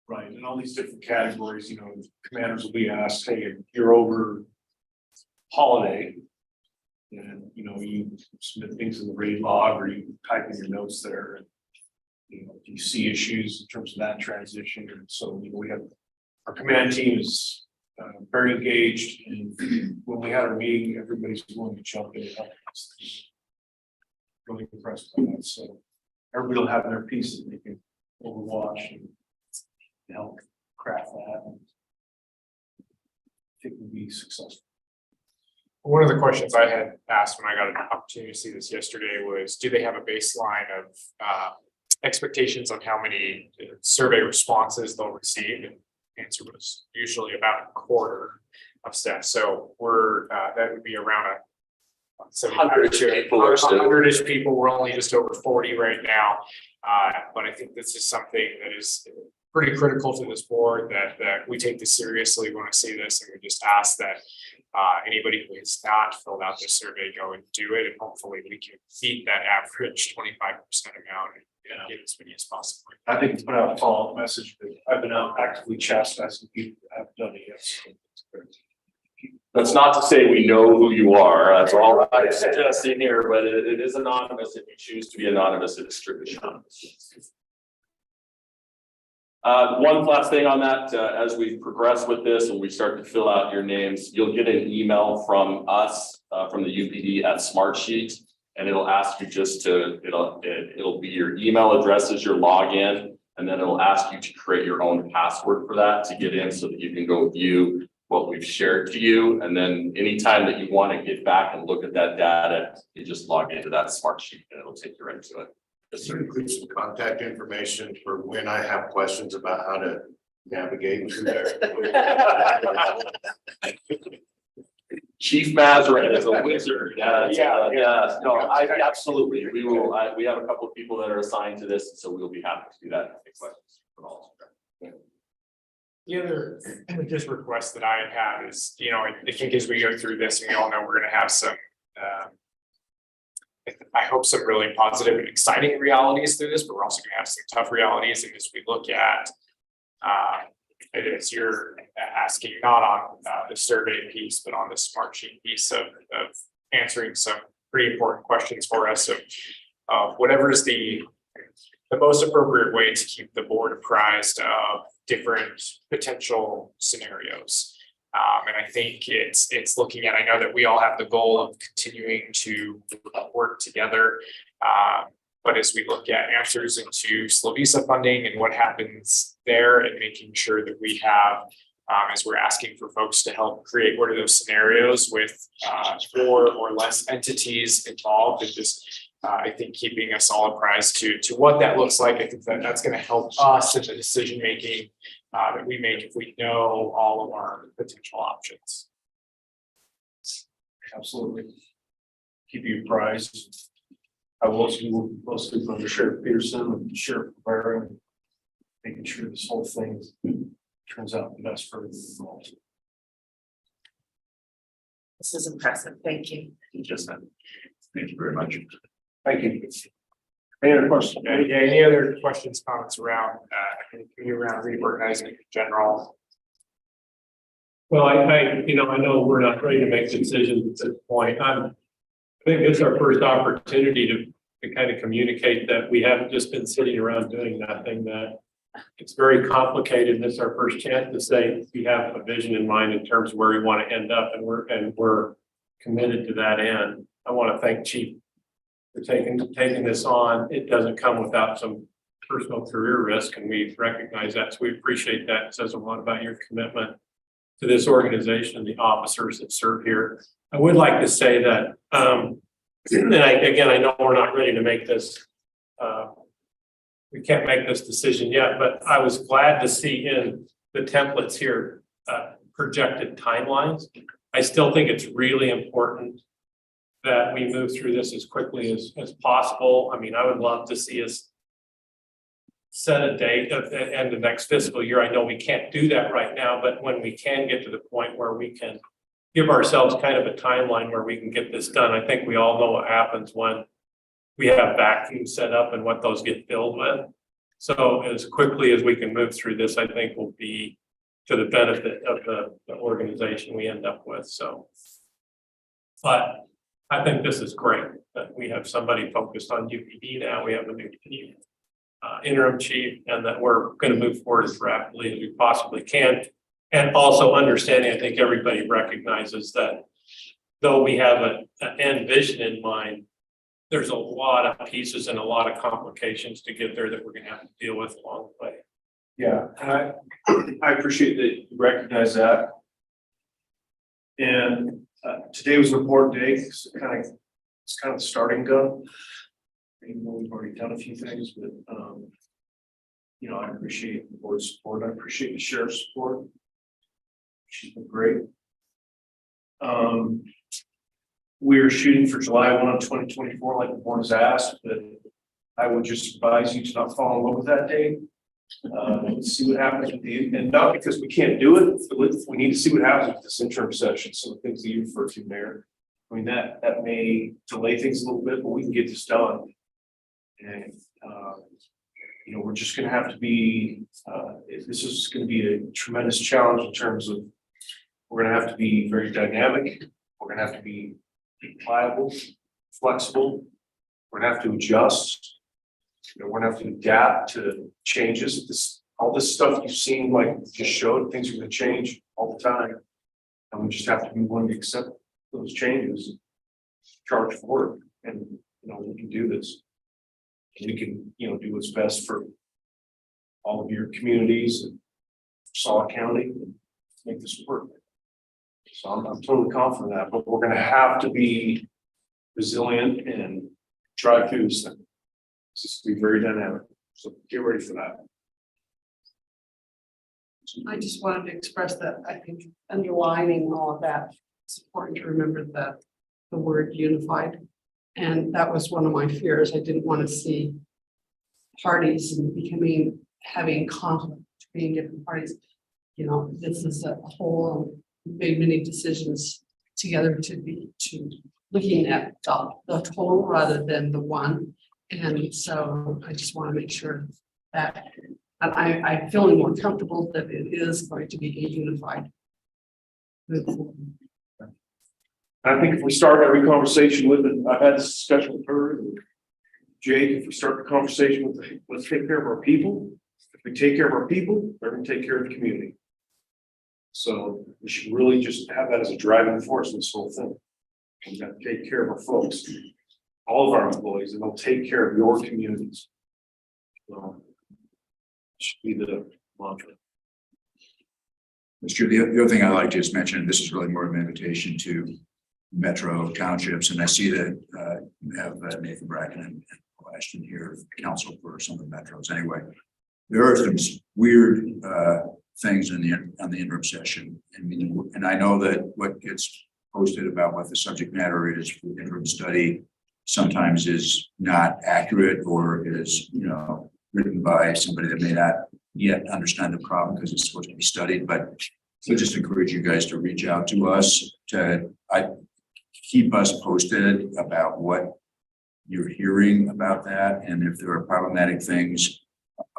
Right, and all these different categories, you know, commanders will be asked, hey, you're over holiday. And, you know, you submit things in the raid log or you type in your notes there. And, you know, do you see issues in terms of that transition? And so, you know, we have, our command team is very engaged, and when we had our meeting, everybody's willing to jump in and help us. Really impressed by that, so everybody will have their piece that they can overwatch and help craft that. And I think we'll be successful. One of the questions I had asked when I got an opportunity to see this yesterday was, do they have a baseline of expectations on how many survey responses they'll receive? And the answer was usually about a quarter of staff. So we're that would be around 100-ish people. We're only just over 40 right now. But I think this is something that is pretty critical to this board, that we take this seriously when I see this, and we just ask that anybody who has not filled out this survey go and do it, and hopefully we can beat that average 25% amount and get as many as possible. I think it's put out a follow-up message, but I've been out actively chastising people that haven't done it yet. So it's great. That's not to say we know who you are. That's all I'm suggesting here, but it is anonymous. If you choose to be anonymous, it is strictly anonymous. One last thing on that, as we progress with this and we start to fill out your names, you'll get an email from us, from the UPD at Smartsheet, and it'll ask you just to, it'll be your email address as your login, and then it'll ask you to create your own password for that to get in so that you can go view what we've shared to you. And then anytime that you want to get back and look at that data, you just log into that Smartsheet and it'll take you right to it. Does it include some contact information for when I have questions about how to navigate through there? Chief Mazarin is a wizard. Yeah. No, I absolutely. We will. We have a couple of people that are assigned to this, so we'll be happy to do that. And take questions from all. The other just request that I have is, you know, I think as we go through this, and we all know we're going to have some, I hope some really positive and exciting realities through this, but we're also going to have some tough realities. And as we look at, as you're asking, not on the survey piece, but on the Smartsheet piece of answering some pretty important questions for us of whatever is the most appropriate way to keep the board apprised of different potential scenarios. And I think it's looking at, I know that we all have the goal of continuing to work together. But as we look at answers into Slovisa funding and what happens there, and making sure that we have, as we're asking for folks to help create what are those scenarios with 4 or less entities involved, and just I think keeping us all apprised to what that looks like. I think that's going to help us in the decision making that we make if we know all of our potential options. Absolutely. Keep you apprised. I will also work closely from Sheriff Peterson and Sheriff Rivera, making sure this whole thing turns out the best for everyone involved. This is impressive. Thank you. Thank you very much. Thank you. Any other questions? Any other questions, comments around reorganizing in general? Well, I know we're not ready to make decisions at this point. I think it's our first opportunity to kind of communicate that we haven't just been sitting around doing nothing, that it's very complicated. And it's our first chance to say we have a vision in mind in terms of where we want to end up, and we're committed to that end. I want to thank Chief for taking this on. It doesn't come without some personal career risk, and we recognize that. So we appreciate that. It says a lot about your commitment to this organization and the officers that serve here. I would like to say that, and I know we're not ready to make this, we can't make this decision yet, but I was glad to see in the templates here, projected timelines. I still think it's really important that we move through this as quickly as possible. I mean, I would love to see us set a date at the end of next fiscal year. I know we can't do that right now, but when we can get to the point where we can give ourselves kind of a timeline where we can get this done. I think we all know what happens when we have vacuums set up and what those get filled with. So as quickly as we can move through this, I think will be to the benefit of the organization we end up with. So, but I think this is great that we have somebody focused on UPD now. We have a new chief, interim chief, and that we're going to move forward as rapidly as we possibly can. And also understanding, I think everybody recognizes that though we have an end vision in mind, there's a lot of pieces and a lot of complications to get there that we're going to have to deal with along the way. Yeah, and I appreciate that you recognize that. And today was an important day, it's kind of the starting gun. Even though we've already done a few things, but I appreciate the board's support. I appreciate the sheriff's support. She's been great. We're shooting for July 1 of 2024, like the board has asked, but I would just advise you to not fall in love with that date. Let's see what happens with and not because we can't do it, we need to see what happens with this interim session. Some of the things that you referred to, Mayor. I mean, that may delay things a little bit, but we can get this done. And we're just going to have to be. This is going to be a tremendous challenge in terms of we're going to have to be very dynamic. We're going to have to be pliable, flexible. We're going to have to adjust. We're going to have to adapt to changes. All this stuff you've seen, like just showed, things are going to change all the time, and we just have to be willing to accept those changes, charge forward, and we can do this. We can, do what's best for all of your communities and Saw County and make this work. So I'm totally confident of that, but we're going to have to be resilient and drive through this thing. It's just be very dynamic. So get ready for that. I just wanted to express that I think underlining all of that, it's important to remember the word unified. And that was one of my fears. I didn't want to see parties and having conflict between different parties. This is a whole made many decisions together to looking at the total rather than the one. And so I just want to make sure that I'm feeling more comfortable that it is going to be a unified. I think if we start every conversation with it, I've had this discussion with her, and Jake, if we start the conversation with, let's take care of our people. If we take care of our people, they're going to take care of the community. So we should really just have that as a driving force in this whole thing. We got to take care of our folks, all of our employees, and they'll take care of your communities. So should be the mantra. Mr. The other thing I like to just mention, and this is really more of an invitation to metro townships, and I see that you have Nathan Bracken and Ashton here, council for some of the metros. Anyway, there are some weird things on the interim session. And I know that what gets posted about what the subject matter is for the interim study sometimes is not accurate or is written by somebody that may not yet understand the problem because it's supposed to be studied. But I just encourage you guys to reach out to us to keep us posted about what you're hearing about that, and if there are problematic things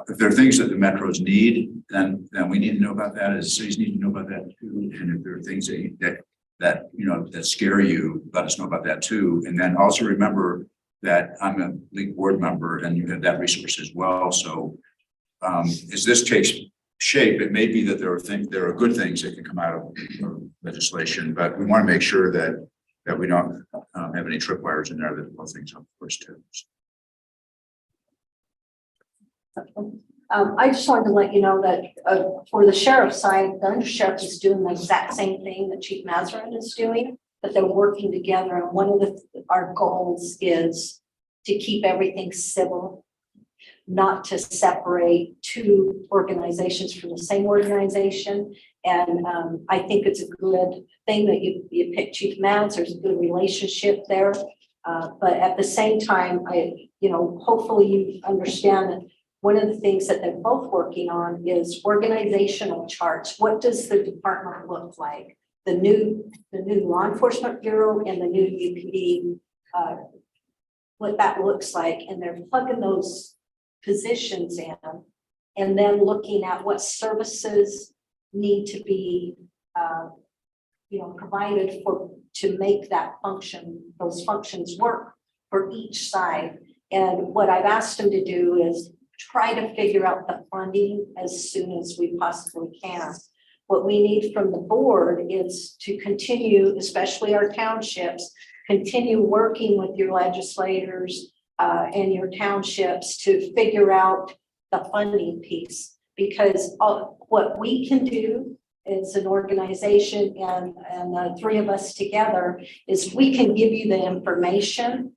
if there are things that the metros need, then we need to know about that, as cities need to know about that too. And if there are things that that scare you, let us know about that too. And then also remember that I'm a league board member and you have that resource as well. So as this takes shape, it may be that there are good things that can come out of legislation, but we want to make sure that we don't have any tripwires in there that blow things up first too. I just wanted to let you know that for the sheriff's side, the undersheriff is doing the exact same thing that Chief Mazarin is doing, but they're working together. And one of our goals is to keep everything civil, not to separate two organizations from the same organization. And I think it's a good thing that you picked Chief Maz. There's a good relationship there. But at the same time, hopefully you understand that one of the things that they're both working on is organizational charts. What does the department look like? The new law enforcement bureau and the new UPD, what that looks like. And they're plugging those positions in and then looking at what services need to be, provided to make those functions work for each side. And what I've asked them to do is try to figure out the funding as soon as we possibly can. What we need from the board is to continue, especially our townships, continue working with your legislators and your townships to figure out the funding piece. Because what we can do as an organization and the three of us together is we can give you the information,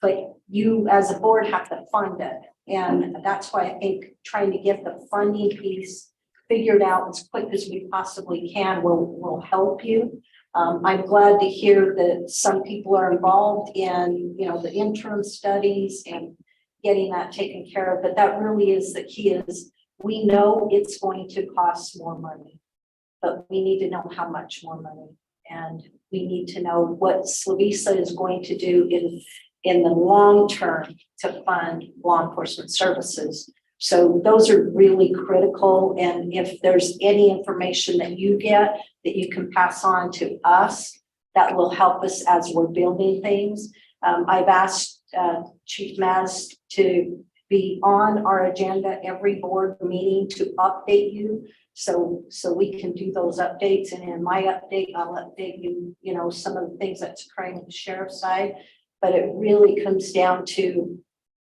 but you as a board have to fund it. And that's why I think trying to get the funding piece figured out as quick as we possibly can will help you. I'm glad to hear that some people are involved in, the interim studies and getting that taken care of. But that really is the key is we know it's going to cost more money, but we need to know how much more money. And we need to know what Slovisa is going to do in the long term to fund law enforcement services. So those are really critical. And if there's any information that you get that you can pass on to us, that will help us as we're building things. I've asked Chief Maz to be on our agenda every board meeting to update you. So we can do those updates. And in my update, I'll update you, some of the things that's occurring at the sheriff's side. But it really comes down to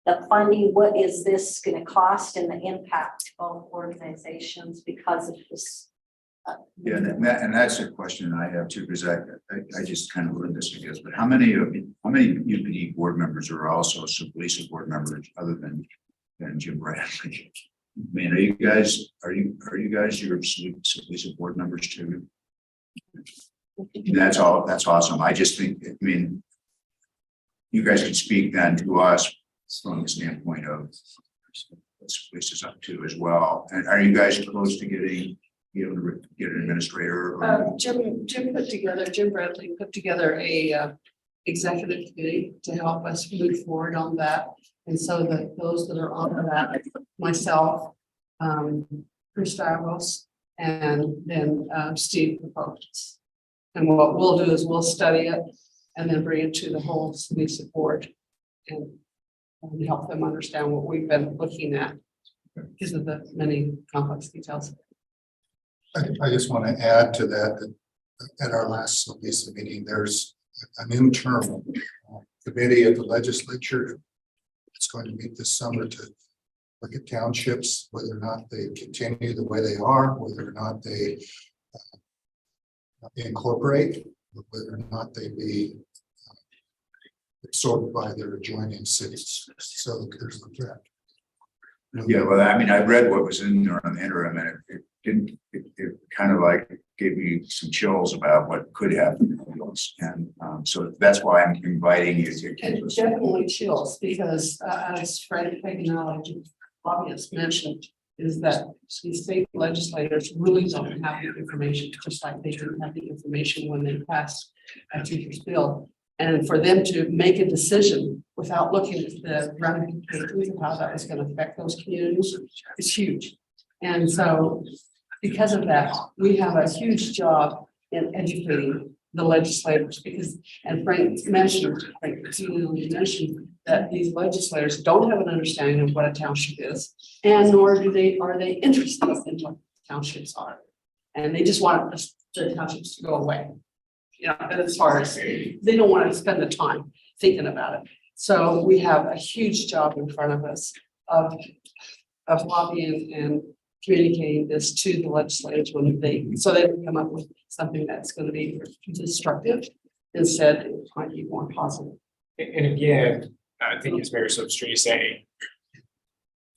the funding. What is this going to cost and the impact of organizations because of this? Yeah, and that's a question I have too, because I just kind of learned this, I guess. But how many UPD board members are also Slovisa board members other than Jim Bradley? I mean, are you guys your Slovisa board members too? That's awesome. I just think, you guys can speak then to us from the standpoint of what Slovisa is up to as well. And are you guys close to getting able to get an administrator? Jim Bradley put together a executive committee to help us move forward on that. And so that those that are on that, myself, Chris Davos, and then Steve proposed. And what we'll do is we'll study it and then bring it to the whole city support and help them understand what we've been looking at because of the many complex details. I just want to add to that at our last Slovisa meeting, there's an internal committee of the legislature. It's going to meet this summer to look at townships, whether or not they continue the way they are, whether or not they incorporate, whether or not they be absorbed by their adjoining cities. So there's the threat. Yeah, well, I read what was in there on the interim, and it kind of like gave me some chills about what could happen. And so that's why I'm inviting you to. It definitely chills because as Fred Faganelli and lobbyists mentioned, is that these state legislators really don't have the information, just like they didn't have the information when they passed a teacher's bill. And for them to make a decision without looking at the ramifications of how that was going to affect those communities is huge. And so because of that, we have a huge job in educating the legislators because, and Frank mentioned that these legislators don't have an understanding of what a township is, and nor are they interested in what townships are. And they just want the townships to go away. You know, as far as they don't want to spend the time thinking about it. So we have a huge job in front of us of lobbying and communicating this to the legislators when so they can come up with something that's going to be destructive. Instead, it might be more positive. And again, I think as Mayor Soapstreet is saying,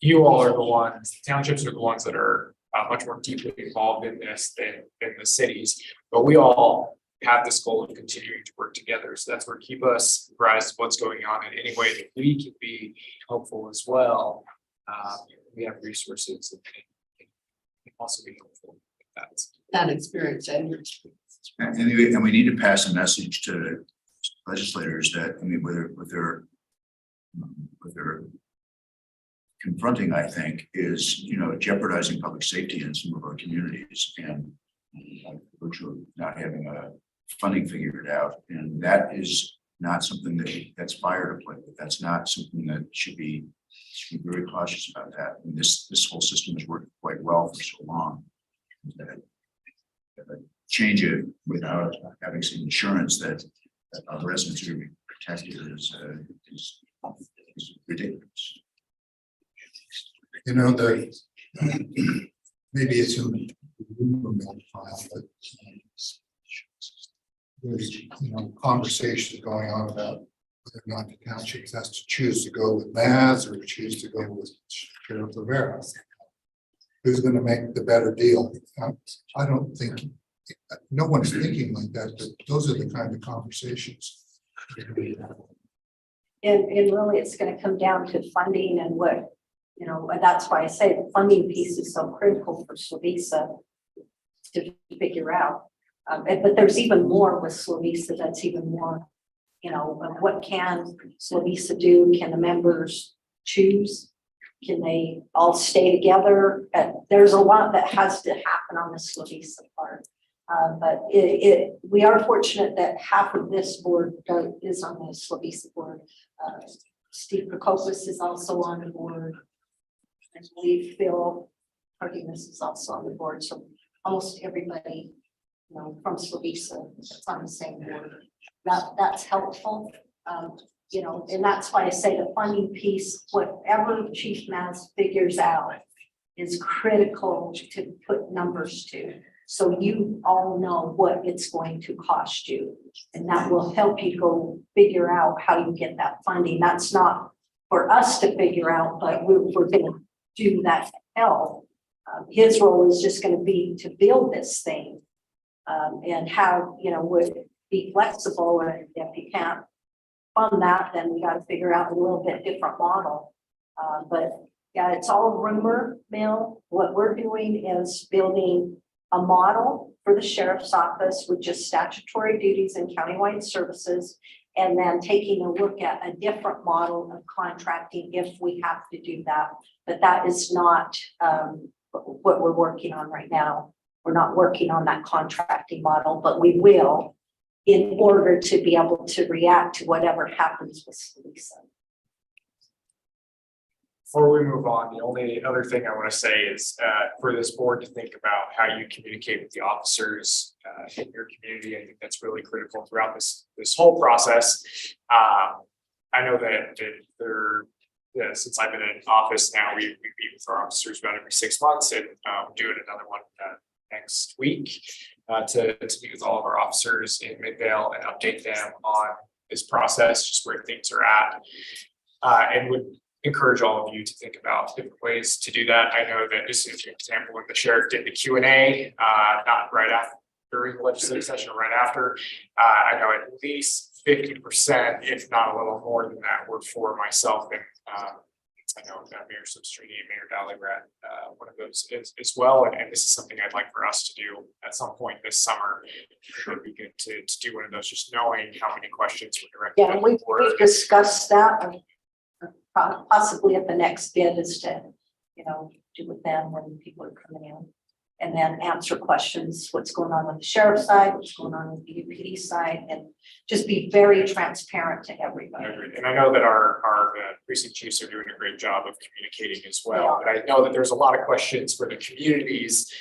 you all are the ones, the townships are the ones that are much more deeply involved in this than the cities, but we all have this goal of continuing to work together. So that's where keep us apprised of what's going on in any way that we can be helpful as well. We have resources that can also be helpful. That experience and your experience. And we need to pass a message to legislators that, I mean, what they're confronting, I think, is, you know, jeopardizing public safety in some of our communities and virtually not having a funding figured out. And that is not something that's fire to play with. That's not something that should be very cautious about that. And this whole system has worked quite well for so long. That change it without having some insurance that our residents are going to be protected is ridiculous. You know, maybe it's in the rumor mill file, but there's, you know, conversations going on about whether or not the township has to choose to go with Maz or choose to go with Sheriff Rivera. Who's going to make the better deal? I don't think, no one's thinking like that, but those are the kind of conversations. And really, it's going to come down to funding and what, you know, and that's why I say the funding piece is so critical for Slovisa to figure out. But there's even more with Slovisa that's even more, you know, of what can Slovisa do? Can the members choose? Can they all stay together? There's a lot that has to happen on the Slovisa part. But we are fortunate that half of this board is on the Slovisa board. Steve Prokopis is also on the board. I believe Phil Cardenas is also on the board. So almost everybody, you know, from Slovisa is on the same board. That's helpful. You know, and that's why I say the funding piece, whatever Chief Maz figures out is critical to put numbers to. So you all know what it's going to cost you. And that will help you go figure out how you get that funding. That's not for us to figure out, but we're going to do that to help. His role is just going to be to build this thing and how, you know, would be flexible. And if you can't fund that, then we got to figure out a little bit different model. But yeah, it's all rumor mill. What we're doing is building a model for the sheriff's office with just statutory duties and countywide services, and then taking a look at a different model of contracting if we have to do that. But that is not what we're working on right now. We're not working on that contracting model, but we will in order to be able to react to whatever happens with Lisa. Before we move on, the only other thing I want to say is for this board to think about how you communicate with the officers in your community. I think that's really critical throughout this whole process. I know that since I've been in office now, we meet with our officers about every 6 months, and we're doing another one next week to meet with all of our officers in Midvale and update them on this process, just where things are at, and would encourage all of you to think about different ways to do that. I know that just as an example, when the sheriff did the Q&A, not right after during the legislative session, right after, I know at least 50%, if not a little more than that, were for myself and I know Mayor Substreet, Mayor Dally were at one of those as well, and this is something I'd like for us to do at some point this summer. Sure, it'd be good to do one of those, just knowing how many questions were directed. Yeah, we've discussed that, and possibly at the next bid is to, do with them when people are coming in. And then answer questions, what's going on with the sheriff's side, what's going on with the UPD side, and just be very transparent to everybody. And I know that our precinct chiefs are doing a great job of communicating as well, but I know that there's a lot of questions for the communities.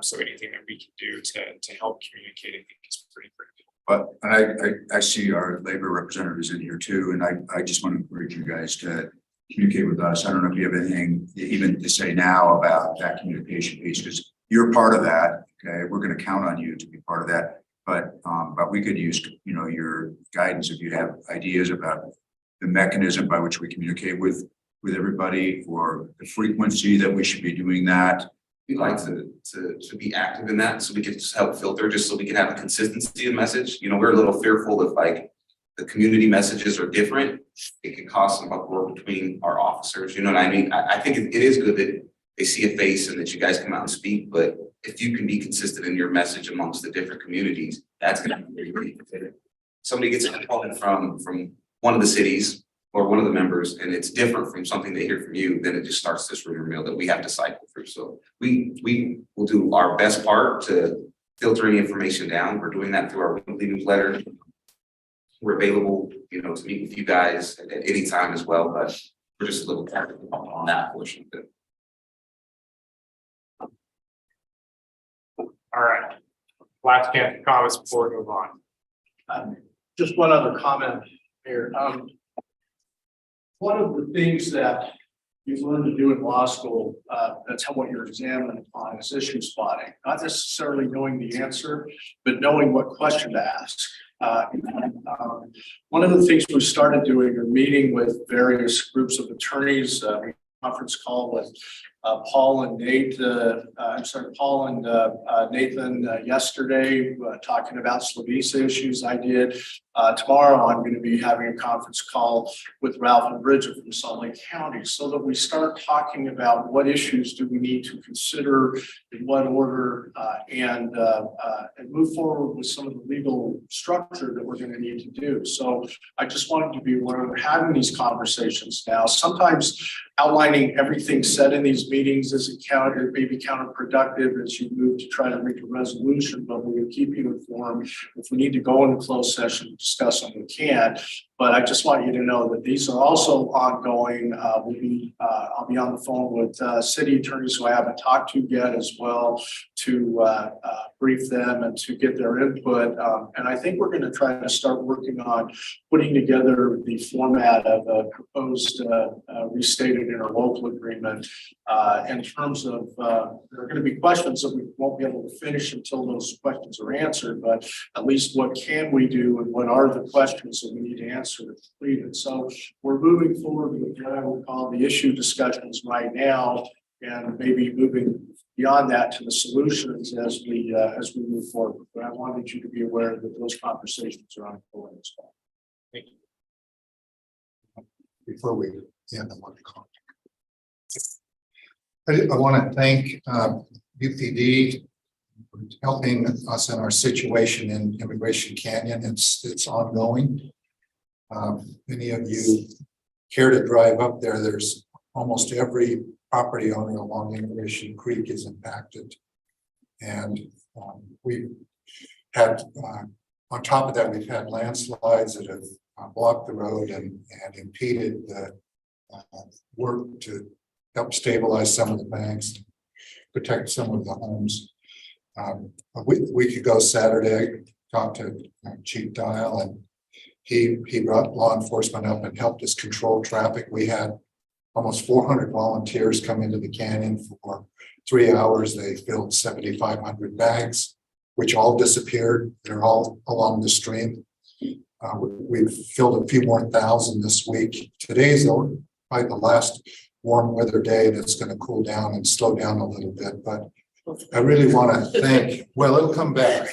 So anything that we can do to help communicate, I think is pretty critical. But I see our labor representatives in here too, and I just want to encourage you guys to communicate with us. I don't know if you have anything even to say now about that communication piece, because you're part of that. Okay, we're going to count on you to be part of that. But we could use, your guidance if you have ideas about the mechanism by which we communicate with everybody, or the frequency that we should be doing that. We'd like to be active in that, so we can just help filter, just so we can have a consistency of message. We're a little fearful if like the community messages are different, it could cause some uproar between our officers. You know what I mean? I think it is good that they see a face and that you guys come out and speak, but if you can be consistent in your message amongst the different communities, that's going to be very good. Somebody gets a call from one of the cities or one of the members, and it's different from something they hear from you, then it just starts this rumor mill that we have to cycle through. So we will do our best part to filter any information down. We're doing that through our weekly newsletter. We're available, to meet with you guys at any time as well, but we're just a little careful on that portion of it. All right. Last chance for comments before we move on. Just one other comment here. One of the things that you've learned to do in law school, that's what you're examining on, is issue spotting. Not necessarily knowing the answer, but knowing what question to ask. One of the things we started doing are meeting with various groups of attorneys, conference call with Paul and Nathan yesterday, talking about Slovisa issues I did. Tomorrow I'm going to be having a conference call with Ralph and Bridget from Salt Lake County, so that we start talking about what issues do we need to consider, in what order, and move forward with some of the legal structure that we're going to need to do. So I just wanted to be aware of having these conversations now. Sometimes outlining everything said in these meetings isn't maybe counterproductive as you move to try to reach a resolution, but we will keep you informed. If we need to go into closed session, discuss them, we can. But I just want you to know that these are also ongoing. I'll be on the phone with city attorneys who I haven't talked to yet as well, to brief them and to get their input. And I think we're going to try to start working on putting together the format of a proposed restated interlocal agreement. In terms of, there are going to be questions that we won't be able to finish until those questions are answered, but at least what can we do and what are the questions that we need to answer to complete it. So we're moving forward with what I would call the issue discussions right now, and maybe moving beyond that to the solutions as we move forward. But I wanted you to be aware that those conversations are ongoing as well. Thank you. Before we end, I want to comment. I want to thank UPD for helping us in our situation in Immigration Canyon. It's ongoing. Many of you care to drive up there. There's almost every property owner along Immigration Creek is impacted. And we've had, on top of that, we've had landslides that have blocked the road and impeded the work to help stabilize some of the banks, protect some of the homes. A week ago Saturday, I talked to Chief Dial, and he brought law enforcement up and helped us control traffic. We had almost 400 volunteers come into the canyon for 3 hours. They filled 7,500 bags, which all disappeared. They're all along the stream. We've filled a few more thousand this week. Today's probably the last warm weather day, and it's going to cool down and slow down a little bit. But I really want to thank, well, it'll come back.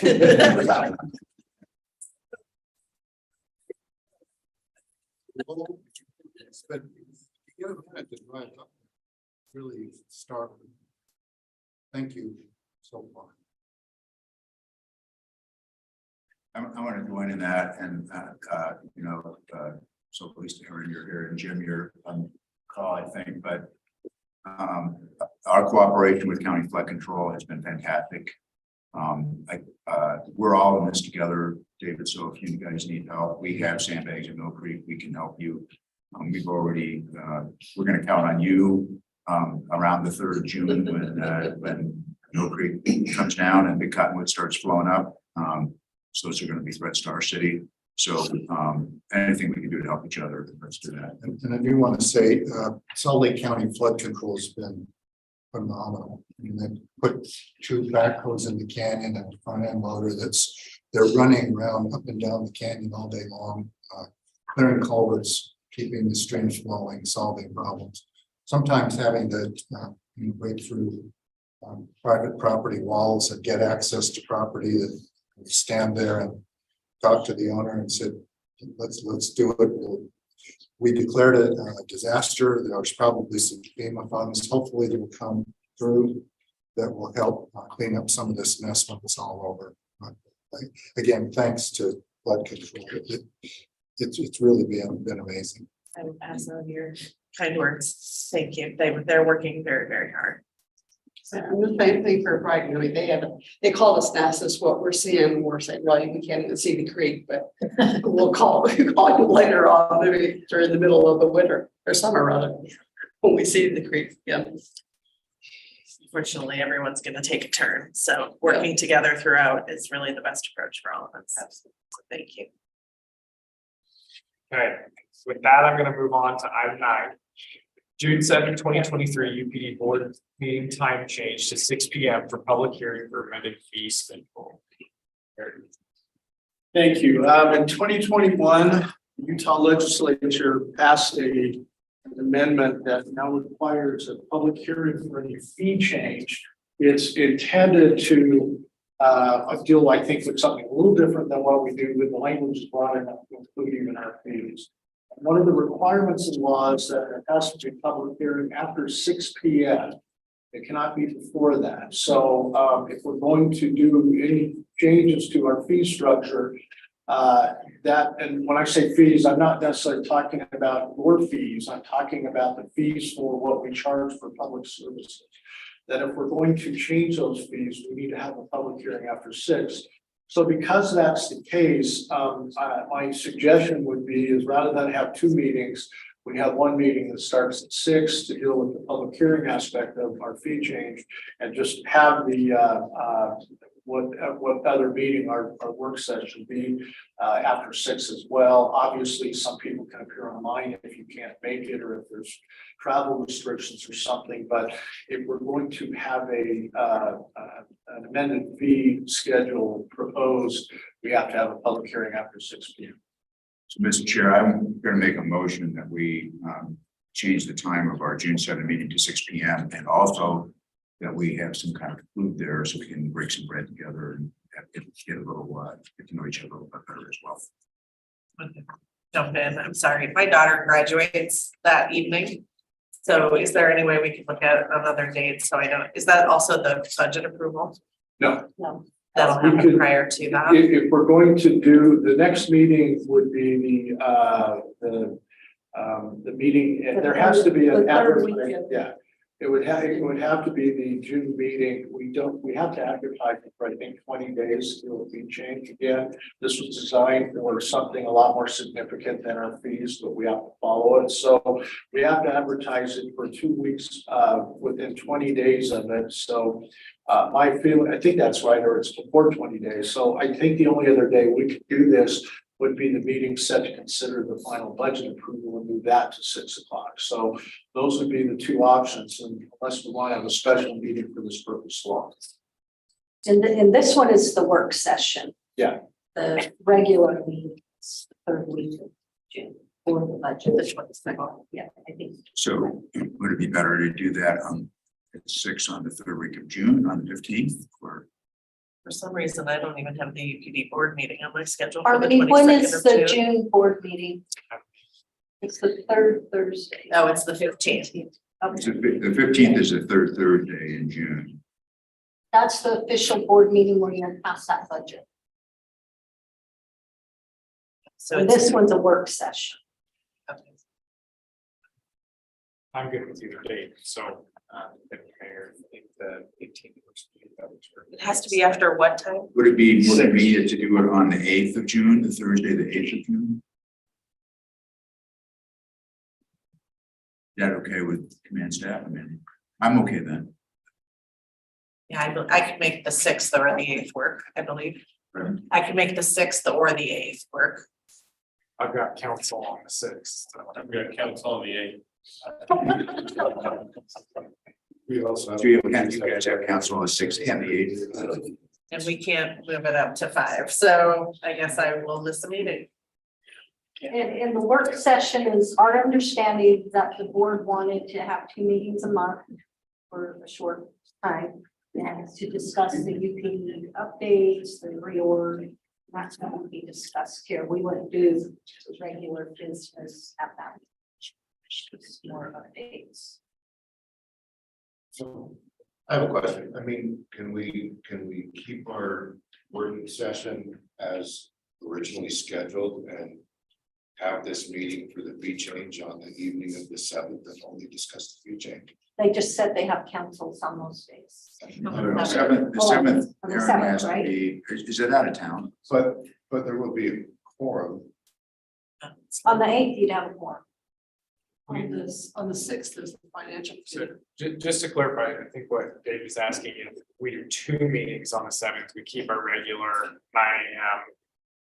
But You haven't had to drive up. Really startling. Thank you so far. I want to join in that and, so pleased to hear you're here and Jim, you're on call, I think, but our cooperation with county flood control has been fantastic. We're all in this together, David, so if you guys need help, we have sandbags in Mill Creek, we can help you. We've already, we're going to count on you around the 3rd of June when Mill Creek comes down and Big Cottonwood starts flowing up. So those are going to be threats to our city. So anything we can do to help each other, let's do that. And I do want to say, Salt Lake County flood control has been phenomenal. I mean, they put 2 backhoes in the canyon and a front end loader they're running around up and down the canyon all day long, clearing culverts, keeping the streams flowing, solving problems. Sometimes having to break through private property walls and get access to property that we stand there and talk to the owner and said, let's do it. We declared it a disaster. There's probably some FEMA funds. Hopefully they will come through that will help clean up some of this mess when it's all over. Again, thanks to flood control. It's really been amazing. I would pass on your kind words. Thank you. They're working very, very hard. And the same thing for Brighton. I mean, they called us and asked us what we're seeing. We're saying, well, we can't even see the creek, but we'll call you later on, maybe during the middle of the winter or summer rather, when we see the creek. Yeah. Unfortunately, everyone's going to take a turn. So working together throughout is really the best approach for all of us. So thank you. Okay, with that, I'm going to move on to item 9. June 7, 2023 UPD Board Meeting time change to 6 p.m. for public hearing for amended fee schedule. Thank you. In 2021, the Utah legislature passed an amendment that now requires a public hearing for any fee change. It's intended to deal, I think, with something a little different than what we do with the language brought in, including in our fees. One of the requirements in law is that it has to be public hearing after 6 p.m. It cannot be before that. So if we're going to do any changes to our fee structure, and when I say fees, I'm not necessarily talking about your fees. I'm talking about the fees for what we charge for public services. That if we're going to change those fees, we need to have a public hearing after 6. So because that's the case, my suggestion would be is rather than have 2 meetings, we have 1 meeting that starts at 6 to deal with the public hearing aspect of our fee change, and just have the what other meeting our work session be after 6 as well. Obviously, some people can appear online if you can't make it, or if there's travel restrictions or something. But if we're going to have an amended fee schedule proposed, we have to have a public hearing after 6 p.m. So, Mr. Chair, I'm going to make a motion that we change the time of our June 7 meeting to 6 p.m. and also that we have some kind of food there so we can break some bread together and get a little get to know each other a little bit better as well. Jump in. I'm sorry. My daughter graduates that evening. So is there any way we can look at another date? So I don't, is that also the budget approval? No. No. That'll We happen could- prior to that. If we're going to do, the next meeting would be the meeting, and there has to be an The third advertising, weekend. yeah. It would have to be the June meeting. We have to advertise it for, I think, 20 days. It will be changed again. This was designed for something a lot more significant than our fees, but we have to follow it. So we have to advertise it for 2 weeks within 20 days of it. So my feeling, I think that's right, or it's before 20 days. So I think the only other day we could do this would be the meeting set to consider the final budget approval and move that to 6 o'clock. So those would be the 2 options, and unless we want to have a special meeting for this purpose long. And this one is the work session. Yeah. The regular meeting is the 3rd week of June for the budget. This one's yeah, I think. So would it be better to do that at 6 on the 3rd week of June on the 15th or? For some reason, I don't even have the UPD board meeting on my schedule. For the Harmony, when 22nd is of the June board meeting? It's the third Thursday. No, it's the 15th. So the 15th is the third Thursday in June. That's the official board meeting where you're gonna pass that budget. So And it's, this one's a work session. I'm good with either date, so, Mayor, I think the 18th. it has to be after what time? Would it be more convenient to do it on the 8th of June, the Thursday, the 8th of June? Is that okay with command staff? I mean, I'm okay then. Yeah, I could make the 6th or the 8th work, I believe. Right. I could make the 6th or the 8th work. I've got council on the 6th. I've got council on the 8th. We also have. So you guys have council on the 6th and the 8th. And we can't move it up to 5, so I guess I will miss a meeting. And the work session is our understanding that the board wanted to have 2 meetings a month for a short time. And to discuss the UPD updates, the reorg, that's what will be discussed here. We wouldn't do regular business at that. Just more updates. So I have a question. I mean, can we keep our working session as originally scheduled and have this meeting for the fee change on the evening of the 7th and only discuss the fee change? They just said they have councils on those days. The 7th, On the Aaron 7th, has to right? be, is it out of town? But there will be a quorum. On the 8th, you'd have more. On the 6th is the financial. So just to clarify, I think what Dave is asking, if we do 2 meetings on the 7th, we keep our regular 9 AM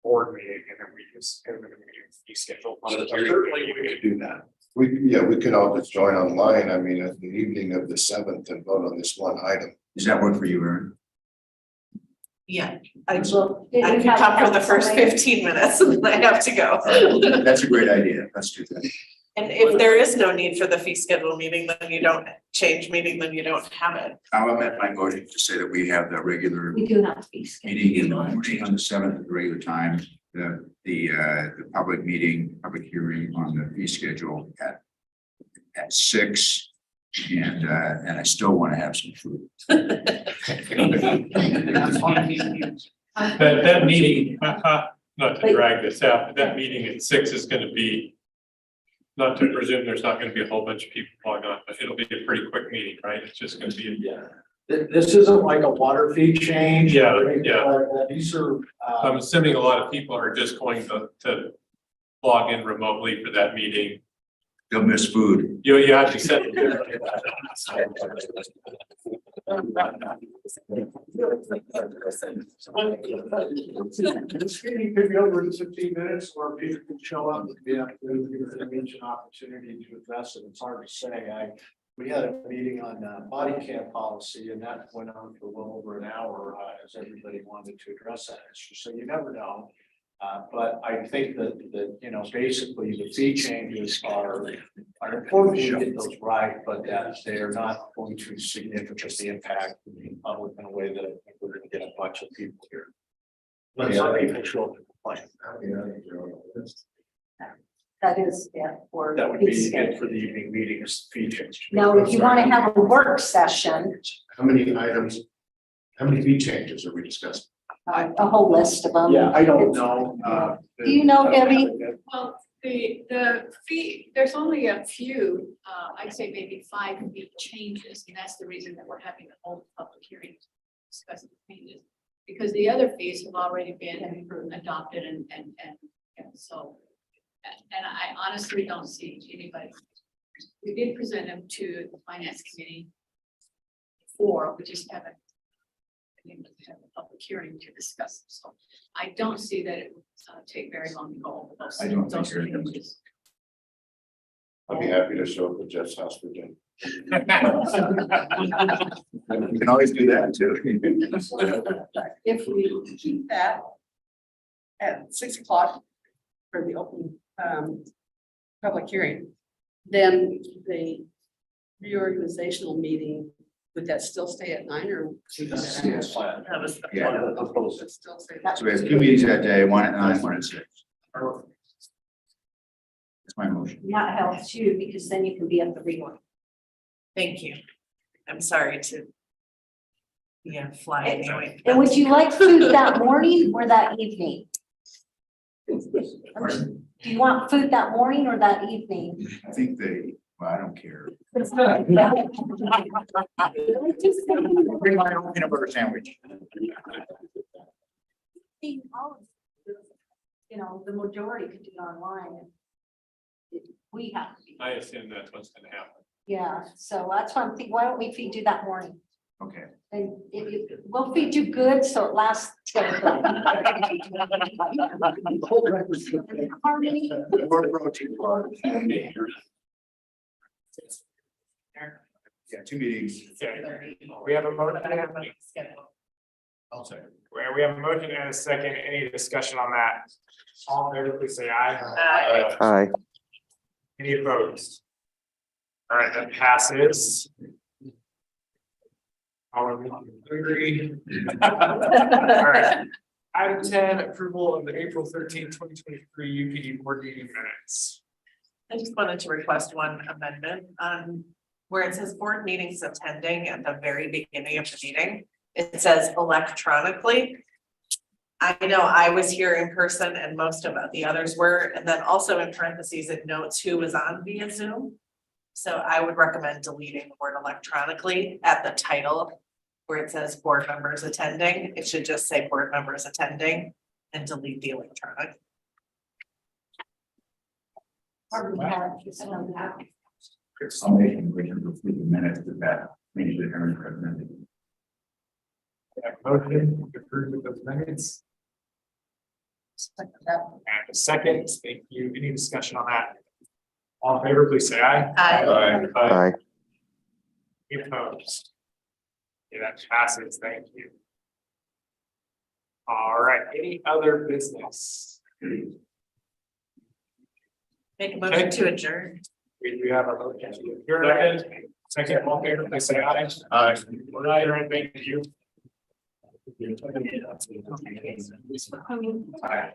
board meeting and then we just, and then we do fee schedule. Certainly we could do that. We could all just join online. I mean, at the evening of the 7th and vote on this one item. Does that work for you, Aaron? Yeah, I Well, can come for the first 15 minutes and then I have to go. That's a great idea. Let's do that. And if there is no need for the fee schedule meeting, then you don't change meeting, then you don't have it. I'll amend my motion to say that we have the regular We do have fees. meeting in the morning on the 7th at the regular time. The public meeting, public hearing on the fee schedule at 6. And I still want to have some food. That meeting, not to drag this out, but that meeting at 6 is gonna be, not to presume there's not gonna be a whole bunch of people logging on, but it'll be a pretty quick meeting, right? It's just gonna be. This isn't like a water fee change. Yeah, or anything yeah. like that. These are, I'm assuming a lot of people are just going to log in remotely for that meeting. They'll miss food. You have to set. this meeting could be over in 15 minutes, or people can show up and be able to give each an opportunity to address it. It's hard to say. We had a meeting on body cam policy, and that went on for well over an hour, as everybody wanted to address that issue. So you never know. But I think that, you know, basically the fee changes are important to get those right, but that they are not going to significantly impact the public in a way that I think we're gonna get a bunch of people here. But some people show up to complain. That is, yeah, for. That would fee be schedule. it for the evening meeting is fee change. Now, if you want to have a work session, How many items, how many fee changes are we discussing? a whole list of them. Yeah, I don't know. Do you know, Debbie? Well, the fee, there's only a few, I'd say maybe 5 fee changes, and that's the reason that we're having the whole public hearing to discuss the changes. Because the other fees have already been adopted and so, and I honestly don't see anybody. We did present them to the finance committee before, we just haven't been able to have a public hearing to discuss them. So I don't see that it would take very long to go over those. I don't think those you're gonna- changes. I'd be happy to show up at Jeff's house for dinner. You can always do that too. If we keep that at 6 o'clock for the open public hearing, then the reorganizational meeting, would that still stay at 9 or? Yes. That was the Yeah. plan. Proposal. Still stay. So we have 2 meetings that day, one at 9, one at 6. That's my motion. That helps too, because then you can be at the reorg. Thank you. I'm sorry to. Yeah, fly anyway. And would you like food that morning or that evening? Pardon? Do you want food that morning or that evening? I think well, I don't care. It's Bring my own peanut butter sandwich. You know, the majority could do it online. We have to be, I assume that's what's gonna happen. yeah, so that's why I'm thinking, why don't we feed you that morning? Okay. And if you, we'll feed you good, so it lasts. till- Harmony. Yeah, 2 meetings. Okay, we have a motion. I'll say. We have a motion and a second. Any discussion on that? All in favor, please say aye. Aye. Any opposed? All right, that passes. All of you agree? All right. Item 10, approval of the April 13, 2023 UPD Board Meeting Minutes. I just wanted to request one amendment on where it says board meetings attending at the very beginning of the meeting. It says electronically. I know I was here in person and most of the others were, and then also in parentheses, it notes who was on via Zoom. So I would recommend deleting the word electronically at the title where it says board members attending. It should just say board members attending and delete the electronic. I'll make a motion to approve the minutes of that meeting that Aaron recommended. Motion to approve of those minutes. And a second, thank you. Any discussion on that? All in favor, please say aye. Aye. Any opposed? Okay, that passes. Thank you. All right, any other business? Make a motion to adjourn. We do have a motion to adjourn. Second, all in favor, please say aye. Aye. We're not adjourned. Thank you. Aye.